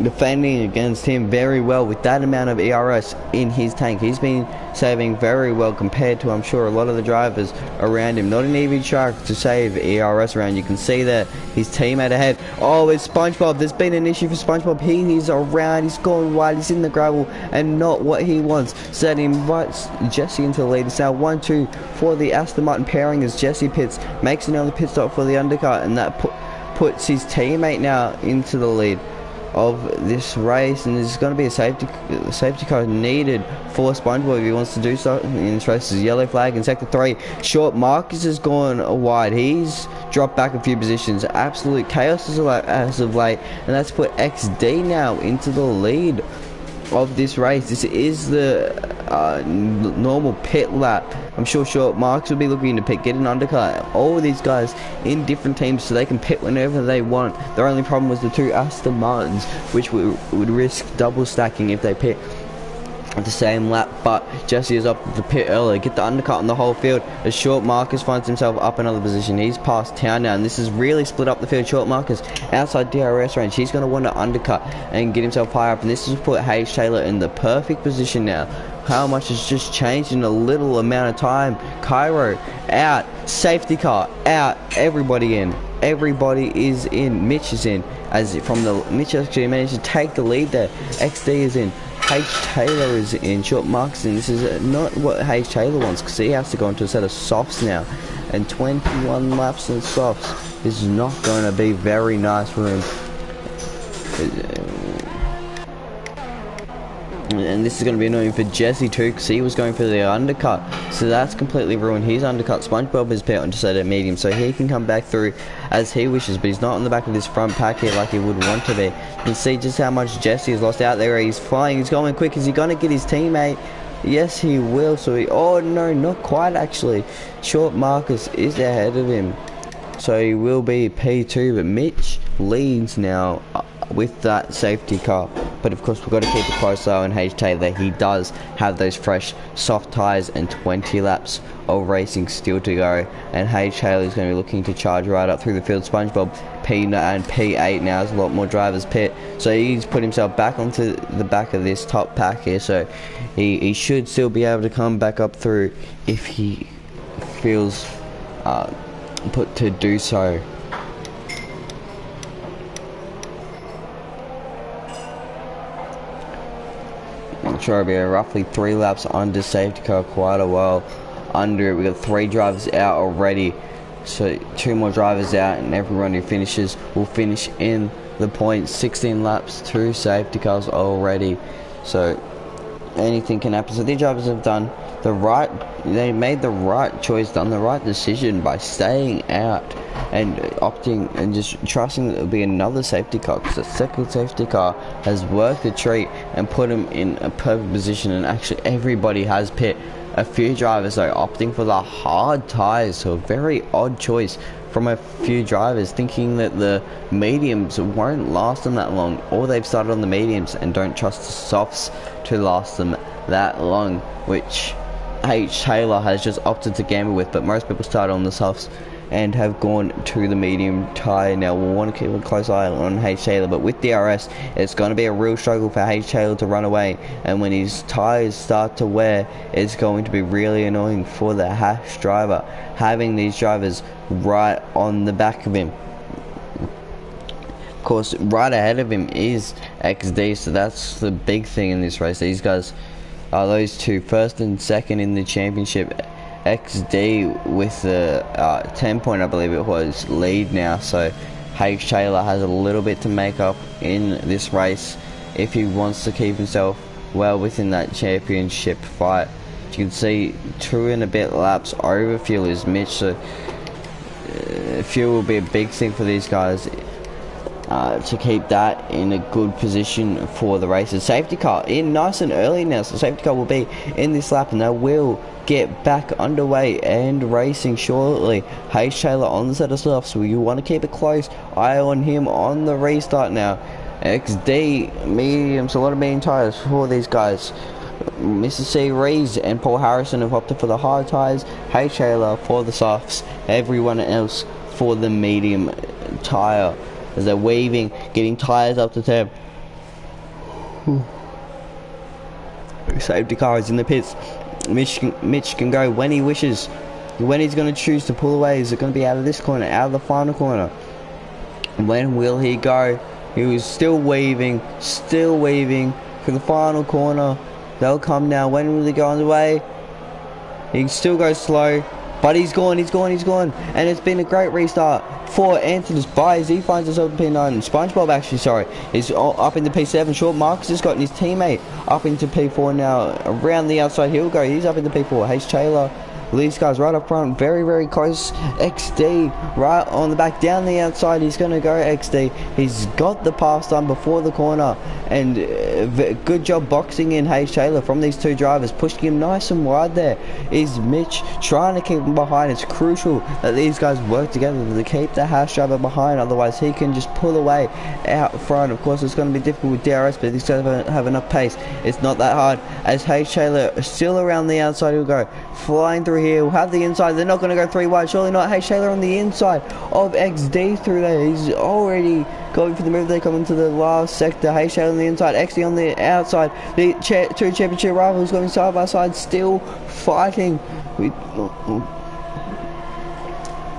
defending against him very well with that amount of ERS in his tank. He's been saving very well compared to, I'm sure, a lot of the drivers around him. Not an easy track to save ERS around. You can see that his teammate ahead. Oh, it's SpongeBob. There's been an issue for SpongeBob. He's around, he's gone wide, he's in the gravel, and not what he wants. So that invites Jesse into the lead. It's now 1-2 for the Aston Martin pairing as Jesse pits, makes another pit stop for the undercut, and that puts his teammate now into the lead. of this race, and there's going to be a safety car needed for SpongeBob if he wants to do so in this race. Is yellow flag in sector 3. Short Marcus has gone wide. He's dropped back a few positions. Absolute chaos as of late, and that's put XD now into the lead of this race. This is the normal pit lap. I'm sure Short Marks will be looking to pit, get an undercut. All of these guys in different teams so they can pit whenever they want. Their only problem was the 2 Aston Martins, which would risk double stacking if they pit at the same lap. But Jesse is up the pit early, get the undercut on the whole field as Short Marcus finds himself up another position. He's past Town now, and this has really split up the field. Short Marcus outside DRS range, he's going to want to undercut and get himself higher up, and this has put Hayes Taylor in the perfect position now. How much has just changed in a little amount of time. Cairo out, safety car out, everybody in, everybody is in. Mitch is in, Mitch actually managed to take the lead there. XD is in, H. Taylor is in, Short Marks, and this is not what H. Taylor wants, because he has to go into a set of softs now, and 21 laps in softs is not going to be very nice for him. And this is going to be annoying for Jesse too, because he was going for the undercut, so that's completely ruined his undercut. SpongeBob is put onto set at medium, so he can come back through as he wishes, but he's not on the back of this front pack here like he would want to be. You can see just how much Jesse has lost out there. He's flying, he's going quick. Is he going to get his teammate? Yes, he will. So oh no, not quite actually. Short Marcus is ahead of him, so he will be P2, but Mitch leads now with that safety car. But of course we've got to keep a close eye on H. Taylor. He does have those fresh soft tyres and 20 laps of racing still to go, and H. Taylor is going to be looking to charge right up through the field. SpongeBob P9 and P8 now, as a lot more drivers pit, so he's put himself back onto the back of this top pack here, so he should still be able to come back up through if he feels put to do so. I'm sure it'll be roughly 3 laps under safety car, quite a while under it. We got 3 drivers out already, so 2 more drivers out, and everyone who finishes will finish in the points. 16 laps, 2 safety cars already, so anything can happen. So these drivers have done they made the right choice, done the right decision by staying out and opting and just trusting that there'll be another safety car, because the second safety car has worked a treat and put him in a perfect position. And actually everybody has pit. A few drivers though opting for the hard tyres, so a very odd choice from a few drivers, thinking that the mediums won't last them that long, or they've started on the mediums and don't trust the softs to last them that long, which H. Taylor has just opted to gamble with. But most people start on the softs and have gone to the medium tyre. Now we'll want to keep a close eye on H. Taylor, but with DRS it's going to be a real struggle for H. Taylor to run away, and when his tyres start to wear, it's going to be really annoying for the Hash driver, having these drivers right on the back of him. Of course, right ahead of him is XD, so that's the big thing in this race. These guys are those 2, first and second in the championship. XD with the 10 point, I believe it was, lead now, so H. Taylor has a little bit to make up in this race if he wants to keep himself well within that championship fight. You can see 2 and a bit laps over fuel is Mitch, so fuel will be a big thing for these guys to keep that in a good position for the races. Safety car in nice and early now, so safety car will be in this lap, and they will get back underway and racing shortly. H. Taylor on the set of softs, so you want to keep a close eye on him on the restart now. XD mediums, a lot of medium tyres for these guys. Mr. C. Rees and Paul Harrison have opted for the hard tyres. H. Taylor for the softs, everyone else for the medium tyre, as they're weaving, getting tyres up to temp. Safety car is in the pits. Mitch can go when he wishes. When he's going to choose to pull away, is it going to be out of this corner, out of the final corner? When will he go? He was still weaving for the final corner. They'll come now. When will he go on the way? He still goes slow. But he's gone, and it's been a great restart for Anthony's Bias. He finds himself in P9. SpongeBob, actually, sorry, is up into P7. Short Marcus has gotten his teammate up into P4 now. Around the outside, he'll go. He's up into P4. H. Taylor. These guys right up front, very, very close. XD right on the back, down the outside. He's going to go XD. He's got the pass done before the corner, and good job boxing in H. Taylor from these two drivers, pushing him nice and wide. There is Mitch trying to keep him behind. It's crucial that these guys work together to keep the hash driver behind, otherwise he can just pull away out front. Of course, it's going to be difficult with DRS, but these guys have enough pace. It's not that hard, as H. Taylor still around the outside. He'll go flying through here. We'll have the inside. They're not going to go 3 wide. Surely not. H. Taylor on the inside of XD through there. He's already going for the move. They come into the last sector. H. Taylor on the inside. XD on the outside. The two championship rivals going side by side, still fighting.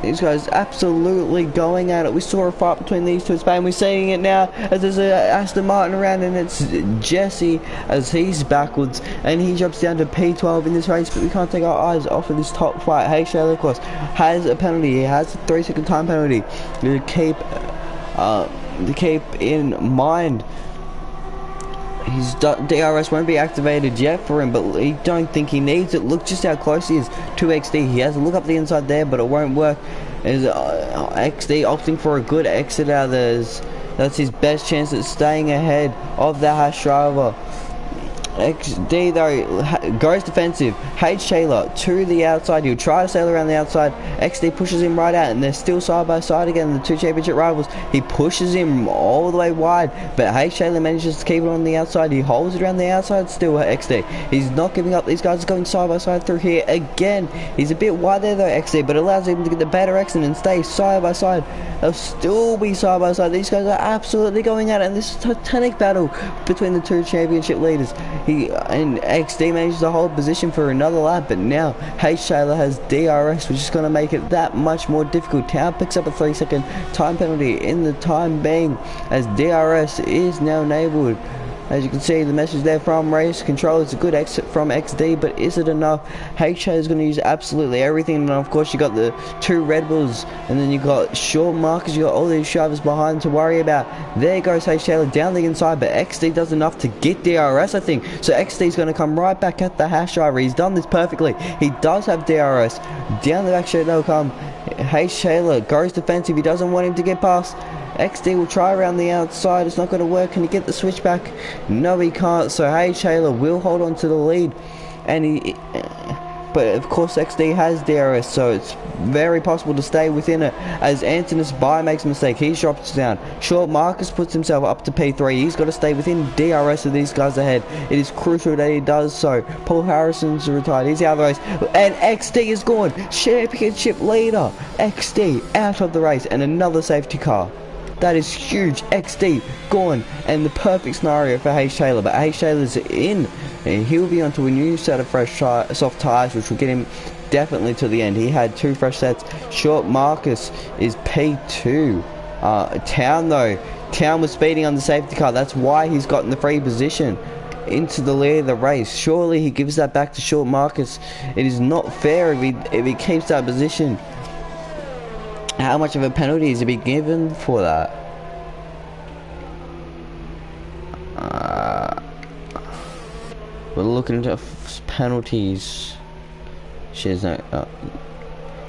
These guys absolutely going at it. We saw a fight between these two in Spain. We're seeing it now as there's a Aston Martin around, and it's Jesse as he's backwards and he jumps down to P12 in this race. But we can't take our eyes off of this top fight. Hey, Shayla, of course, has a penalty. He has a 3-second time penalty to keep in mind. His DRS won't be activated yet for him, but I don't think he needs it. Look just how close he is to XD. He has a look up the inside there, but it won't work. Is XD opting for a good exit out of this? That's his best chance at staying ahead of the hash driver. XD though goes defensive. H. Taylor to the outside. He'll try to sail around the outside. XD pushes him right out, and they're still side by side again, the two championship rivals. He pushes him all the way wide, but H. Taylor manages to keep it on the outside. He holds it around the outside still. XD, he's not giving up. These guys are going side by side through here again. He's a bit wide there though, XD, but allows him to get the better exit and stay side by side. They'll still be side by side. These guys are absolutely going at it, and this is a titanic battle between the two championship leaders. And XD manages to hold position for another lap, but now H. Taylor has DRS, which is going to make it that much more difficult. Town picks up a 3-second time penalty in the time being, as DRS is now enabled. As you can see, the message there from race control is a good exit from XD, but is it enough? H. Taylor is going to use absolutely everything, and of course you got the two Red Bulls, and then you got short markers, you got all these drivers behind to worry about. There goes H. Taylor down the inside, but XD does enough to get DRS, I think. So XD is going to come right back at the hash driver. He's done this perfectly. He does have DRS. Down the back straight they'll come. H. Taylor goes defensive. He doesn't want him to get past. XD will try around the outside. It's not going to work. Can he get the switchback? No, he can't. So H. Taylor will hold on to the lead, and but of course XD has DRS, so it's very possible to stay within it. As Antonis Bai makes a mistake, he drops down. Short Marcus puts himself up to P3. He's got to stay within DRS of these guys ahead. It is crucial that he does so. Paul Harrison's retired. He's out of the race, and XD is gone. Championship leader XD out of the race, and another safety car. That is huge. XD gone, and the perfect scenario for H. Taylor. But H. Taylor's in, and he'll be onto a new set of fresh soft tyres, which will get him definitely to the end. He had 2 fresh sets. Short Marcus is P2. Town though, Town was speeding on the safety car. That's why he's gotten the free position into the lead of the race. Surely he gives that back to Short Marcus. It is not fair if he keeps that position. How much of a penalty is to be given for that? We're looking into penalties. She's no.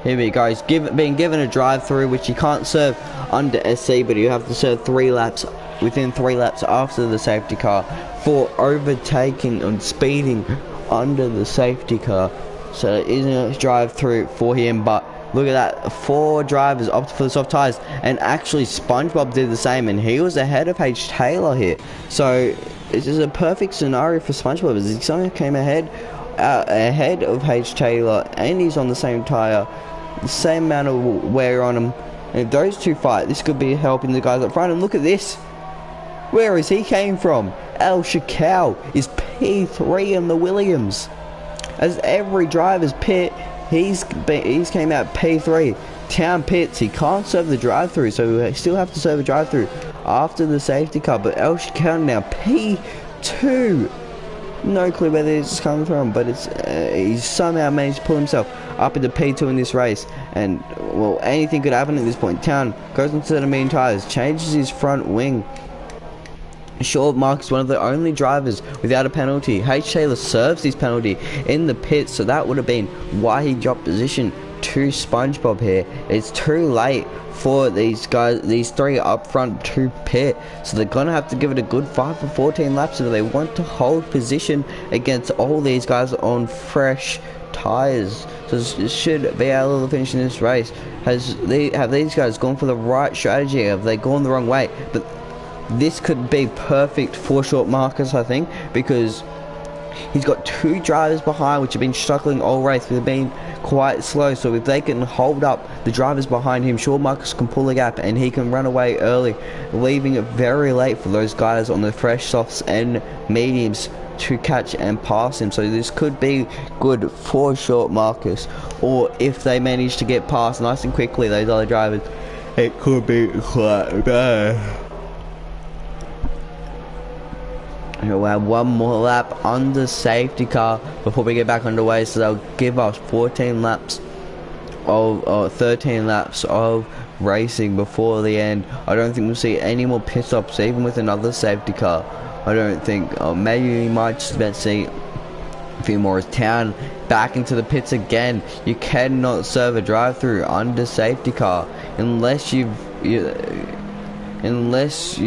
Here we go. He's being given a drive-through, which you can't serve under SC, but you have to serve 3 laps within 3 laps after the safety car for overtaking and speeding under the safety car. So it isn't a drive-through for him, but. Look at that, 4 drivers opted for the soft tyres, and actually SpongeBob did the same, and he was ahead of H. Taylor here. So this is a perfect scenario for SpongeBob, as he somehow came ahead of H. Taylor, and he's on the same tyre, the same amount of wear on him. And if those two fight, this could be helping the guys up front. And look at this, where is he came from? El Shakal is P3 in the Williams. As every driver's pit, he's came out P3. Town pits. He can't serve the drive-through, so we still have to serve a drive-through. drive through after the safety car, but El Shikhan now P2. No clue where this is coming from, but he's somehow managed to pull himself up into P2 in this race. And, well, anything could happen at this point. Town goes into the medium tyres, changes his front wing. Short Mark one of the only drivers without a penalty. H. Taylor serves his penalty in the pits, so that would have been why he dropped position to SpongeBob here. It's too late for these guys, these three up front to pit, so they're gonna have to give it a good 5 for 14 laps if they want to hold position against all these guys on fresh tires. So it should be our little finish in this race. Have these guys gone for the right strategy? Have they gone the wrong way? But this could be perfect for Short Marcus, I think, because he's got two drivers behind which have been struggling all race. They've been quite slow, so if they can hold up the drivers behind him, Short Marcus can pull a gap and he can run away early, leaving it very late for those guys on the fresh softs and mediums to catch and pass him. So this could be good for Short Marcus, or if they manage to get past nice and quickly those other drivers, it could be quite bad. We'll have one more lap on the safety car before we get back underway, so they'll give us 14 laps of 13 laps of racing before the end. I don't think we'll see any more pit stops even with another safety car. I don't think. Maybe we might just about see a few more. As Town back into the pits again. You cannot serve a drive-through under safety car unless you've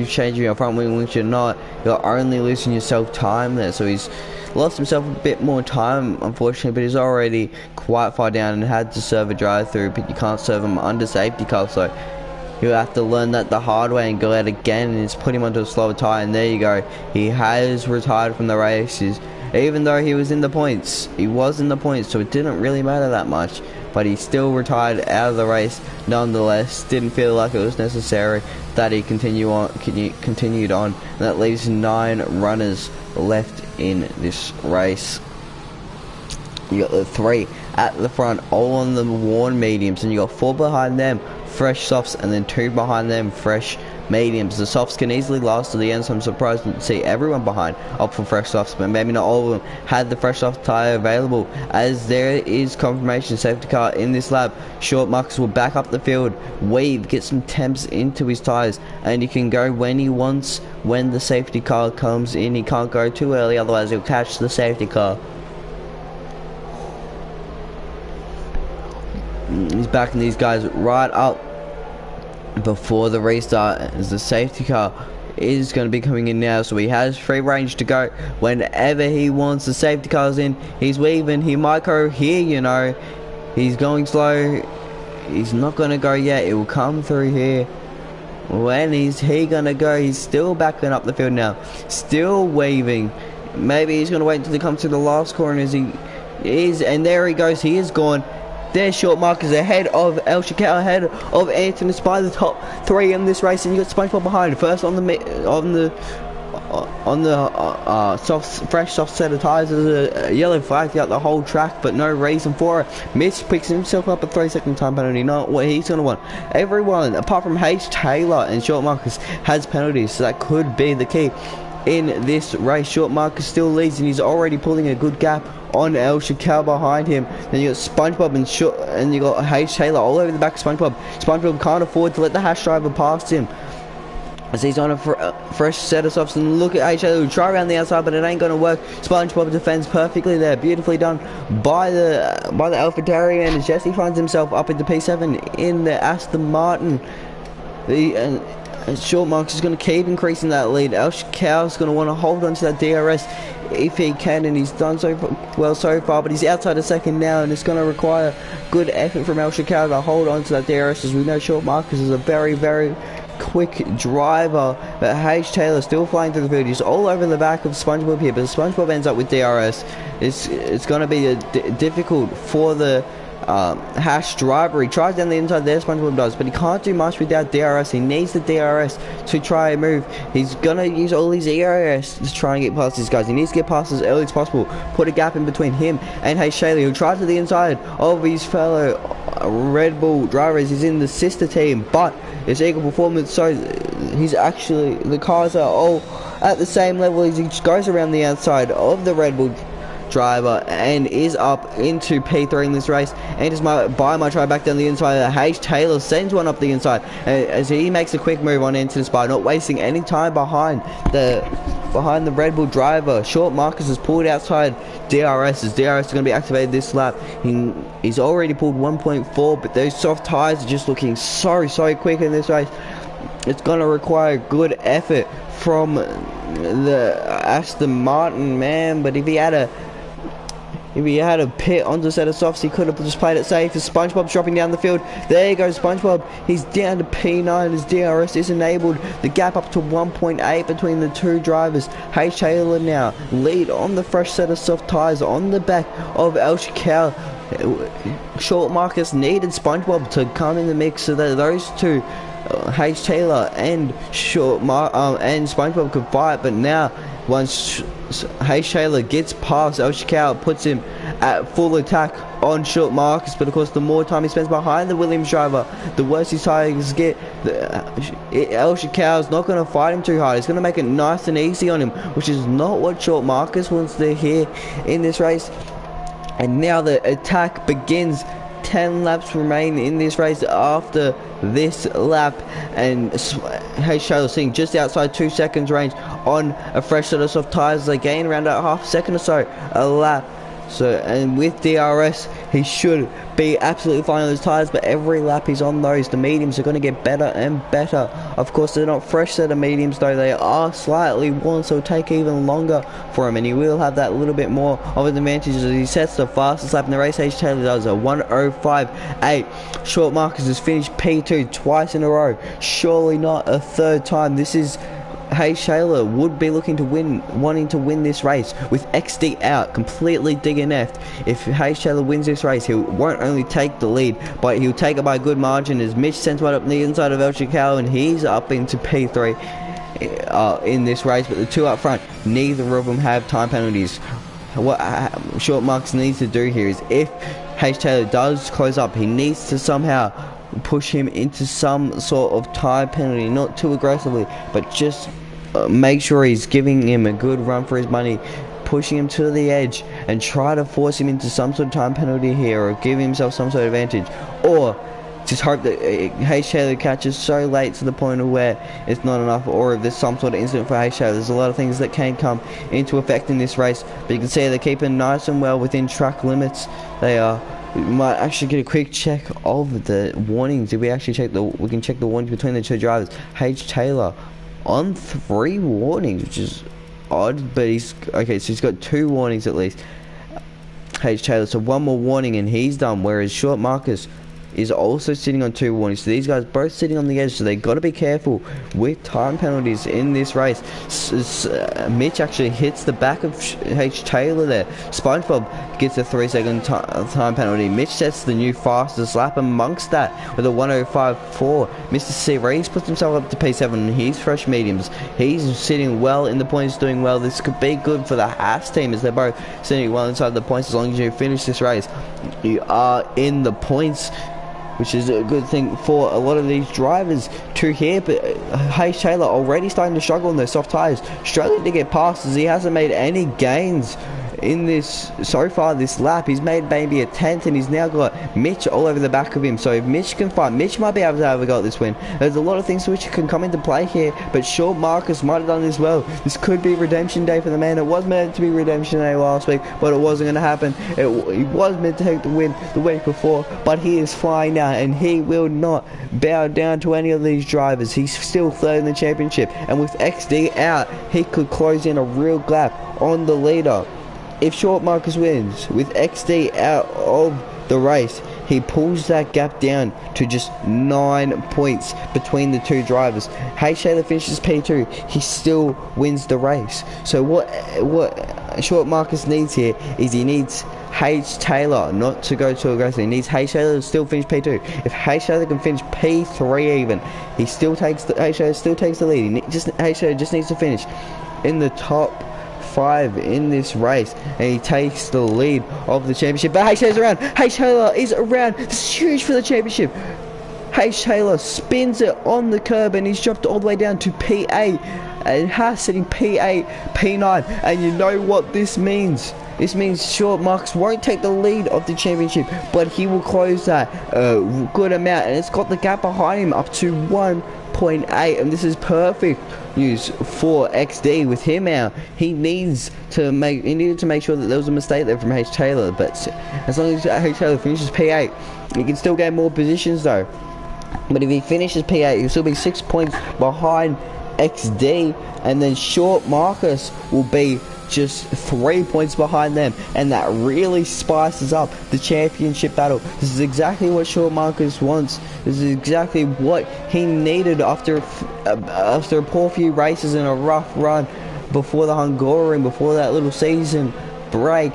changed your front wing, which you're not. You're only losing yourself time there. So he's lost himself a bit more time, unfortunately, but he's already quite far down and had to serve a drive-through, but you can't serve him under safety car, so he'll have to learn that the hard way and go out again, and it's put him onto a slower tyre. And there you go, he has retired from the races, even though he was in the points. He was in the points, so it didn't really matter that much, but he still retired out of the race nonetheless. Didn't feel like it was necessary that he continued on, and that leaves 9 runners left in this race. You got the 3 at the front, all on the worn mediums, and you got 4 behind them fresh softs, and then 2 behind them fresh mediums. The softs can easily last to the end, so I'm surprised to see everyone behind up for fresh softs, but maybe not all of them had the fresh soft tyre available, as there is confirmation safety car in this lap. Short Marcus will back up the field, weave, get some temps into his tyres, and he can go when he wants. When the safety car comes in, he can't go too early, otherwise he'll catch the safety car. He's backing these guys right up before the restart, as the safety car is going to be coming in now, so he has free range to go whenever he wants. The safety car's in, he's weaving, he might go here, you know, he's going slow, he's not going to go yet, it will come through here. When is he going to go? He's still backing up the field now, still waving. Maybe he's going to wait until he comes to the last corner, as he is, and there he goes, he is gone. There's Short Marcus ahead of El Shakal, ahead of Anthony by the top 3 in this race, and you got SpongeBob behind. First on the fresh soft set of tyres. There's a yellow flag throughout the whole track, but no reason for it. Mitch picks himself up a 3-second time penalty. Not what he's gonna want. Everyone apart from H. Taylor and Short Marcus has penalties, so that could be the key in this race. Short Marcus still leads, and he's already pulling a good gap on El Shakal behind him. Then you got SpongeBob and you got H. Taylor all over the back of SpongeBob. SpongeBob can't afford to let the hash driver past him, as he's on a fresh set of softs. And look at H. Taylor, who try around the outside, but it ain't gonna work. SpongeBob defends perfectly there, beautifully done by the AlphaTauri, and Jesse finds himself up into P7 in the Aston Martin. Short Marcus is going to keep increasing that lead. El Shakal is going to want to hold on to that DRS if he can, and he's done so well so far, but he's outside a second now, and it's going to require good effort from El Shakal to hold on to that DRS, as we know Short Marcus is a very, very quick driver. But H. Taylor still flying through the field. He's all over the back of SpongeBob here, but SpongeBob ends up with DRS. It's going to be difficult for the hash driver. He tries down the inside there, SpongeBob does, but he can't do much without DRS. He needs the DRS to try and move. He's gonna use all his ERS to try and get past these guys. He needs to get past as early as possible, put a gap in between him and H. Taylor, who tries to the inside of his fellow Red Bull drivers. He's in the sister team, but it's equal performance, so he's actually, the cars are all at the same level as he goes around the outside of the Red Bull driver and is up into P3 in this race, and just by my try back down the inside. H. Taylor sends one up the inside as he makes a quick move on into the spot, not wasting any time behind the Red Bull driver. Short Marcus is pulled outside DRS, as DRS is going to be activated this lap. He's already pulled 1.4, but those soft tyres are just looking so quick in this race. It's going to require good effort from the Aston Martin, man. But if he had a pit onto a set of softs, he could have just played it safe. As SpongeBob's dropping down the field, there goes SpongeBob. He's down to P9 as DRS is enabled. The gap up to 1.8 between the two drivers. H. Taylor now lead on the fresh set of soft tyres on the back of El Shakal. Short Marcus needed SpongeBob to come in the mix so that those two, H. Taylor and and SpongeBob, could fight. But now, once H. Taylor gets past El Shakal, puts him at full attack on Short Marcus. But of course, the more time he spends behind the Williams driver, the worse his tires get. El Shakal is not going to fight him too hard. He's going to make it nice and easy on him, which is not what Short Marcus wants to hear in this race. And now the attack begins. 10 laps remain in this race after this lap, and H. Taylor sitting just outside 2 seconds range on a fresh set of soft tyres. They gain around a half second or so a lap. So, and with DRS, he should be absolutely fine on his tyres, but every lap he's on those, the mediums are going to get better and better. Of course, they're not fresh set of mediums, though they are slightly worn, so it'll take even longer for him, and he will have that little bit more of an advantage as he sets the fastest lap in the race. H. Taylor does a 1:05.8. Short Marcus has finished P2 twice in a row, surely not a third time. This is H. Taylor would be wanting to win this race with XD out, completely DNF'd. If H. Taylor wins this race, he won't only take the lead, but he'll take it by a good margin, as Mitch sends one up the inside of El Shakal, and he's up into P3 in this race. But the two up front, neither of them have time penalties. What Short Marcus needs to do here is, if H. Taylor does close up, he needs to somehow push him into some sort of time penalty, not too aggressively, but just make sure he's giving him a good run for his money, pushing him to the edge, and try to force him into some sort of time penalty here, or give himself some sort of advantage, or just hope that H. Taylor catches so late to the point of where it's not enough, or if there's some sort of incident for H. Taylor. There's a lot of things that can come into effect in this race, but you can see they're keeping nice and well within track limits. They are. We might actually get a quick check of the warnings. If we actually we can check the warnings between the two drivers. H. Taylor on 3 warnings, which is odd, but he's okay, so he's got 2 warnings at least, H. Taylor, so 1 more warning and he's done, whereas Short Marcus is also sitting on 2 warnings. So these guys both sitting on the edge, so they got to be careful with time penalties in this race. Mitch actually hits the back of H. Taylor there. SpongeBob gets a 3-second time penalty. Mitch sets the new fastest lap amongst that with a 1:05.4. Mr. C. Reeves puts himself up to P7 and he's fresh mediums. He's sitting well in the points, doing well. This could be good for the Haas team, as they're both sitting well inside the points. As long as you finish this race, you are in the points, which is a good thing for a lot of these drivers to hear. But H. Taylor already starting to struggle on those soft tyres, struggling to get past, as he hasn't made any gains in this so far this lap. He's made maybe a 10th, and he's now got Mitch all over the back of him. So if Mitch can fight, Mitch might be able to have a go at this win. There's a lot of things which can come into play here, but Short Marcus might have done this well. This could be redemption day for the man. It was meant to be redemption day last week, but it wasn't going to happen. He was meant to take the win the week before, but he is flying now, and he will not bow down to any of these drivers. He's still third in the championship, and with XD out, he could close in a real gap on the leader. If Short Marcus wins with XD out of the race, he pulls that gap down to just 9 points between the two drivers. H. Taylor finishes P2, he still wins the race. So what Short Marcus needs here is he needs H. Taylor not to go too aggressive. He needs H. Taylor to still finish P2. If H. Taylor can finish P3 even, he still takes H. Taylor still takes the lead. H. Taylor just needs to finish in the top 5 in this race, and he takes the lead of the championship. But H. Taylor's around. H. Taylor is around. This is huge for the championship. H. Taylor spins it on the curb and he's dropped all the way down to P8. And Haas sitting P8, P9. And you know what this means? This means Short Marcus won't take the lead of the championship, but he will close that good amount. And it's got the gap behind him up to 1.8. And this is perfect news for XD with him out. He needed to make sure that there was a mistake there from H. Taylor. But as long as H. Taylor finishes P8, he can still gain more positions though. But if he finishes P8, he'll still be 6 points behind XD, and then Short Marcus will be just 3 points behind them, and that really spices up the championship battle. This is exactly what Short Marcus wants. This is exactly what he needed after a poor few races and a rough run before the Hungarian, before that little season break.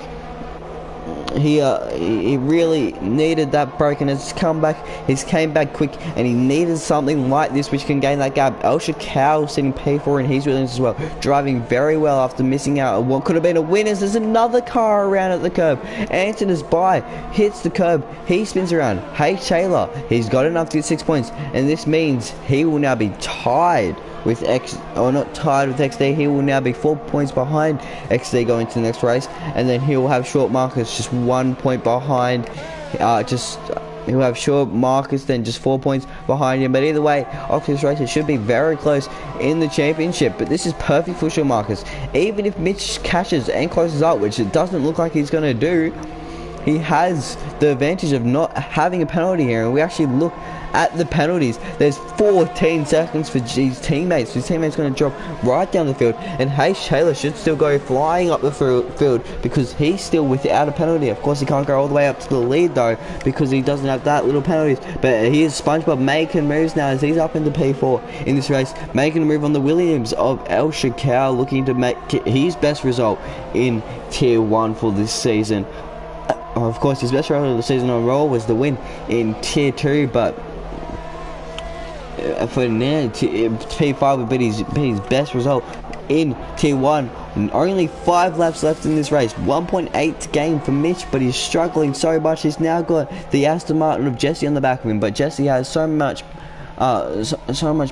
He really needed that break, and it's come back. He's came back quick, and he needed something like this which can gain that gap. Austria sitting P4, and he's willing as well, driving very well after missing out on what could have been a win. As there's another car around at the curb. Anton is by, hits the curb, he spins around. H. Taylor, he's got enough to get 6 points, and this means he will now be tied with not tied with XD. He will now be 4 points behind XD going to the next race, and then he will have Short Marcus just 1 point behind. He'll have Short Marcus then just 4 points behind him. But either way, after this race, it should be very close in the championship. But this is perfect for Short Marcus. Even if Mitch catches and closes up, which it doesn't look like he's going to do, he has the advantage of not having a penalty here. And we actually look at the penalties. There's 14 seconds for his teammates. His teammates going to drop right down the field, and H. Taylor should still go flying up the field because he's still without a penalty. Of course, he can't go all the way up to the lead though because he doesn't have that little penalties. But here's SpongeBob making moves now as he's up into P4 in this race, making a move on the Williams of El Shakal, looking to make his best result in Tier 1 for this season. Of course, his best result of the season overall was the win in Tier 2, but for now, P5 would be his best result in Tier 1. And only 5 laps left in this race. 1.8 to gain for Mitch, but he's struggling so much. He's now got the Aston Martin of Jesse on the back of him, but Jesse has so much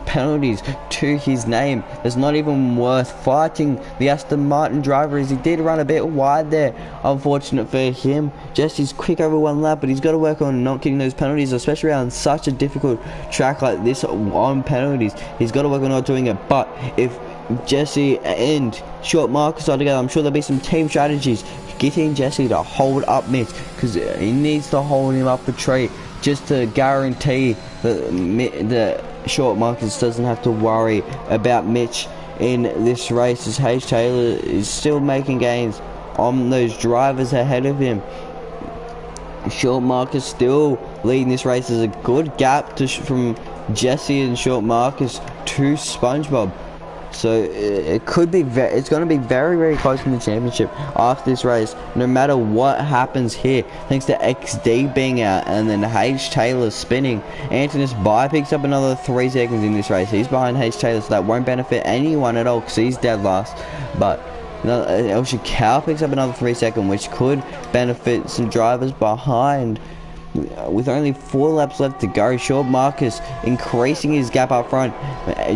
penalties to his name. It's not even worth fighting the Aston Martin driver, as he did run a bit wide there. Unfortunate for him. Jesse's quick over 1 lap, but he's got to work on not getting those penalties, especially on such a difficult track like this on penalties. He's got to work on not doing it. But if Jesse and Short Marcus are together, I'm sure there'll be some team strategies getting Jesse to hold up Mitch, because he needs to hold him up a tree just to guarantee that Short Marcus doesn't have to worry about Mitch in this race, as H. Taylor is still making gains on those drivers ahead of him. Short Marcus still leading this race. There's a good gap from Jesse and Short Marcus to SpongeBob. So it could be it's going to be very, very close in the championship after this race, no matter what happens here, thanks to XD being out and then H. Taylor spinning. Antonis Bai picks up another 3 seconds in this race. He's behind H. Taylor, so that won't benefit anyone at all because he's dead last. But El Shakal picks up another 3 seconds, which could benefit some drivers behind. With only 4 laps left to go, Short Marcus increasing his gap up front.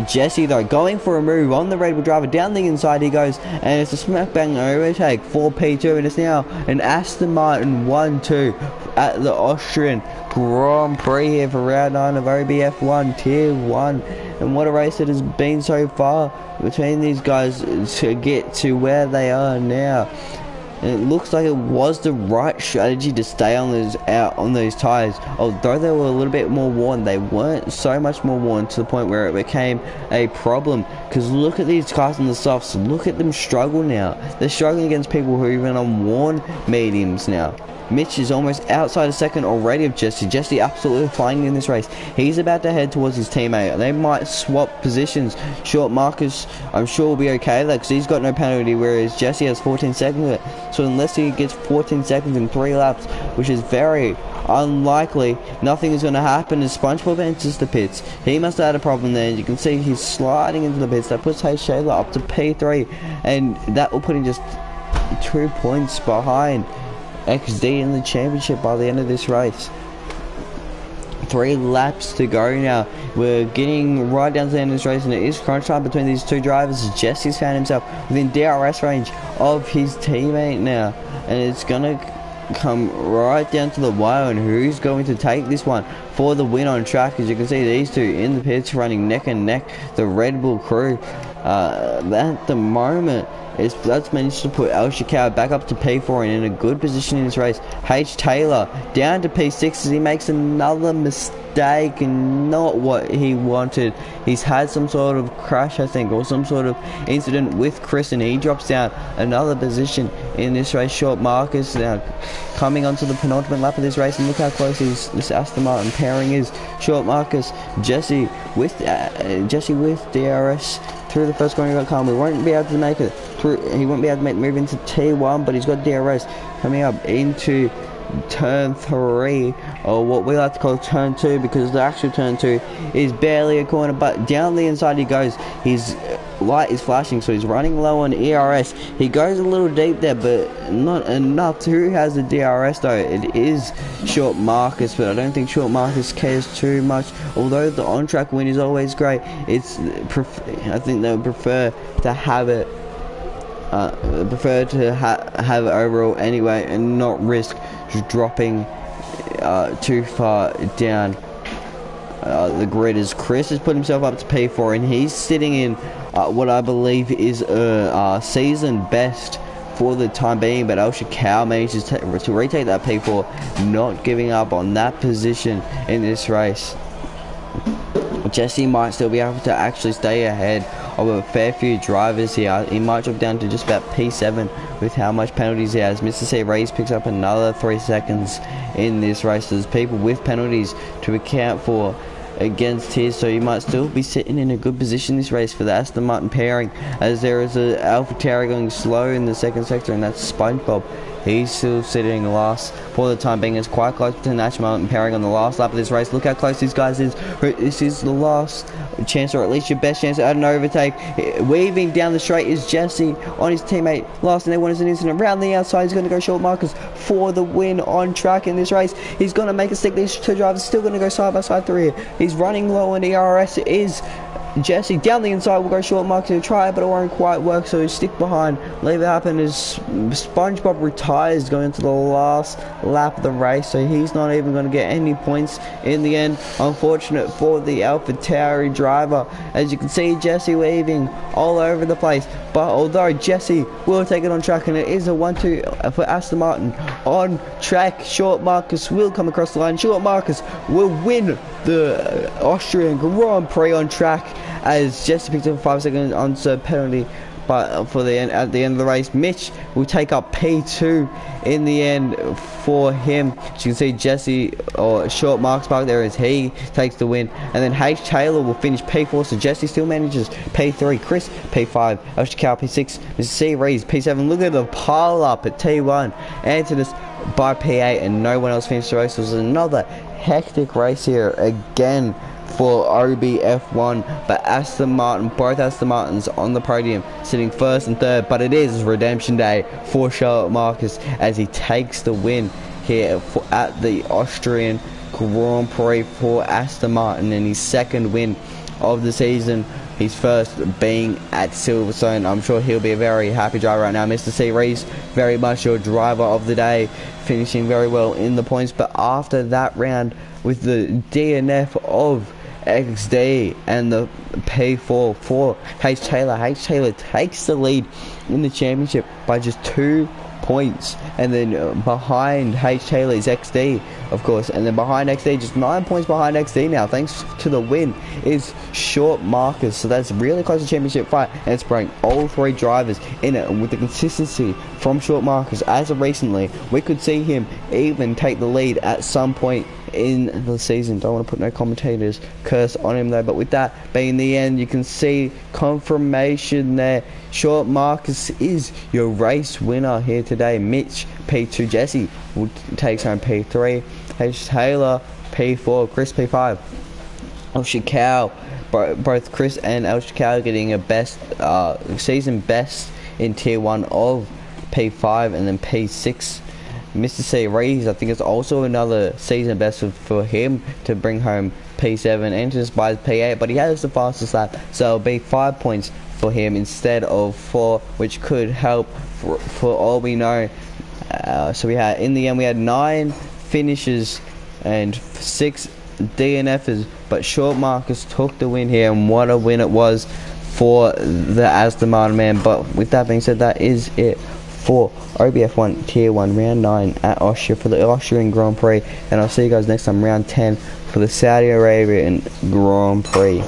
Jesse though going for a move on the Red Bull driver, down the inside he goes, and it's a smack bang overtake for P2, and it's now an Aston Martin 1-2 at the Austrian Grand Prix here for round 9 of OBF1 Tier 1. And what a race it has been so far between these guys to get to where they are now. And it looks like it was the right strategy to stay on those tires. Although they were a little bit more worn, they weren't so much more worn to the point where it became a problem. Because look at these cars on the softs. Look at them struggle now. They're struggling against people who are even on worn mediums now. Mitch is almost outside a second already of Jesse. Jesse absolutely flying in this race. He's about to head towards his teammate. They might swap positions. Short Marcus, I'm sure, will be okay because he's got no penalty, whereas Jesse has 14 seconds of it. So unless he gets 14 seconds in 3 laps, which is very unlikely, nothing is going to happen as SpongeBob enters the pits. He must have had a problem there. You can see he's sliding into the pits. That puts H. Taylor up to P3, and that will put him just 2 points behind XD in the championship by the end of this race. 3 laps to go now. We're getting right down to the end of this race, and it is crunch time between these two drivers. Jesse's found himself within DRS range of his teammate now, and it's gonna come right down to the wire, and who's going to take this one for the win on track. As you can see, these two in the pits running neck and neck, the Red Bull crew. At the moment, that's managed to put AUSTRIANGP back up to P4 and in a good position in this race. H. Taylor down to P6 as he makes another mistake and not what he wanted. He's had some sort of crash, I think, or some sort of incident with Chris, and he drops down another position in this race. Short Marcus now coming onto the penultimate lap of this race, and look how close this Aston Martin pairing is. Short Marcus, Jesse with DRS through the first corner car. We won't be able to make it through. He won't be able to make the move into T1, but he's got DRS coming up into turn 3, or what we like to call turn 2, because the actual turn 2 is barely a corner, but down the inside he goes. His light is flashing, so he's running low on ERS. He goes a little deep there, but not enough. Who has the DRS though? It is Short Marcus, but I don't think Short Marcus cares too much. Although the on-track win is always great, I think they would prefer to have it have it overall anyway, and not risk dropping too far down the grid. As Chris has put himself up to P4, and he's sitting in what I believe is a season best for the time being, but AUSTRIANGP manages to retake that P4, not giving up on that position in this race. Jesse might still be able to actually stay ahead of a fair few drivers here. He might drop down to just about P7 with how much penalties he has. Mr. C Race picks up another 3 seconds in this race. There's people with penalties to account for against his, so he might still be sitting in a good position this race for the Aston Martin pairing, as there is a AlphaTauri going slow in the second sector, and that's SpongeBob. He's still sitting last for the time being. It's quite close to the National Mountain pairing on the last lap of this race. Look how close these guys is. This is the last chance, or at least your best chance at an overtake. Weaving down the straight is Jesse on his teammate. Last thing they want is an incident around the outside. He's going to go Short Marcus for the win on track in this race. He's going to make a stick. These two drivers still going to go side by side through here. He's running low on ERS. It is Jesse down the inside. Will go Short Marcus to try it, but it won't quite work, so he stick behind, leave it happen as SpongeBob retires going into the last lap of the race, so he's not even going to get any points in the end. Unfortunate for the AlphaTauri driver. As you can see, Jesse weaving all over the place, but although Jesse will take it on track, and it is a 1-2 for Aston Martin on track, Short Marcus will come across the line. Short Marcus will win the Austrian Grand Prix on track, as Jesse picked up 5 seconds on penalty, but for the end, at the end of the race, Mitch will take up P2 in the end for him. As you can see, Jesse, or Short Marcus back there, as he takes the win, and then H. Taylor will finish P4, so Jesse still manages P3, Chris P5, AUSTRIANGP P6, Mr. C Rees P7. Look at the pile up at T1, Antonis by P8, and no one else finished the race. It was another hectic race here again for OBF1, but Aston Martin, both Aston Martins on the podium, sitting first and third. But it is redemption day for Short Marcus as he takes the win here at the Austrian Grand Prix for Aston Martin, and his second win of the season. His first being at Silverstone. I'm sure he'll be a very happy driver right now. Mr. C Rees, very much your driver of the day, finishing very well in the points. But after that round with the DNF of XD and the P4 for H. Taylor, H. Taylor takes the lead in the championship by just 2 points, and then behind H. Taylor is XD, of course, and then behind XD, just 9 points behind XD now, thanks to the win, is Short Marcus. So that's really close to championship fight, and it's bringing all 3 drivers in it, and with the consistency from Short Marcus as of recently, we could see him even take the lead at some point in the season. Don't want to put no commentators curse on him though, but with that being the end, you can see confirmation there. Short Marcus is your race winner here today. Mitch P2, Jesse takes home P3, H. Taylor P4, Chris P5, AUSTRIANGP, both Chris and AUSTRIANGP getting a best season best in tier 1 of P5, and then P6 Mr. C Rees, I think it's also another season best for him to bring home P7 and just by P8, but he has the fastest lap, so it'll be 5 points for him instead of 4, which could help for all we know. So we had, in the end, we had 9 finishes and 6 DNFs, but Short Marcus took the win here, and what a win it was for the Aston Martin man. But with that being said, that is it for OBF1 Tier 1 Round 9 at Austria for the Austrian Grand Prix, and I'll see you guys next time, Round 10 for the Saudi Arabian Grand Prix.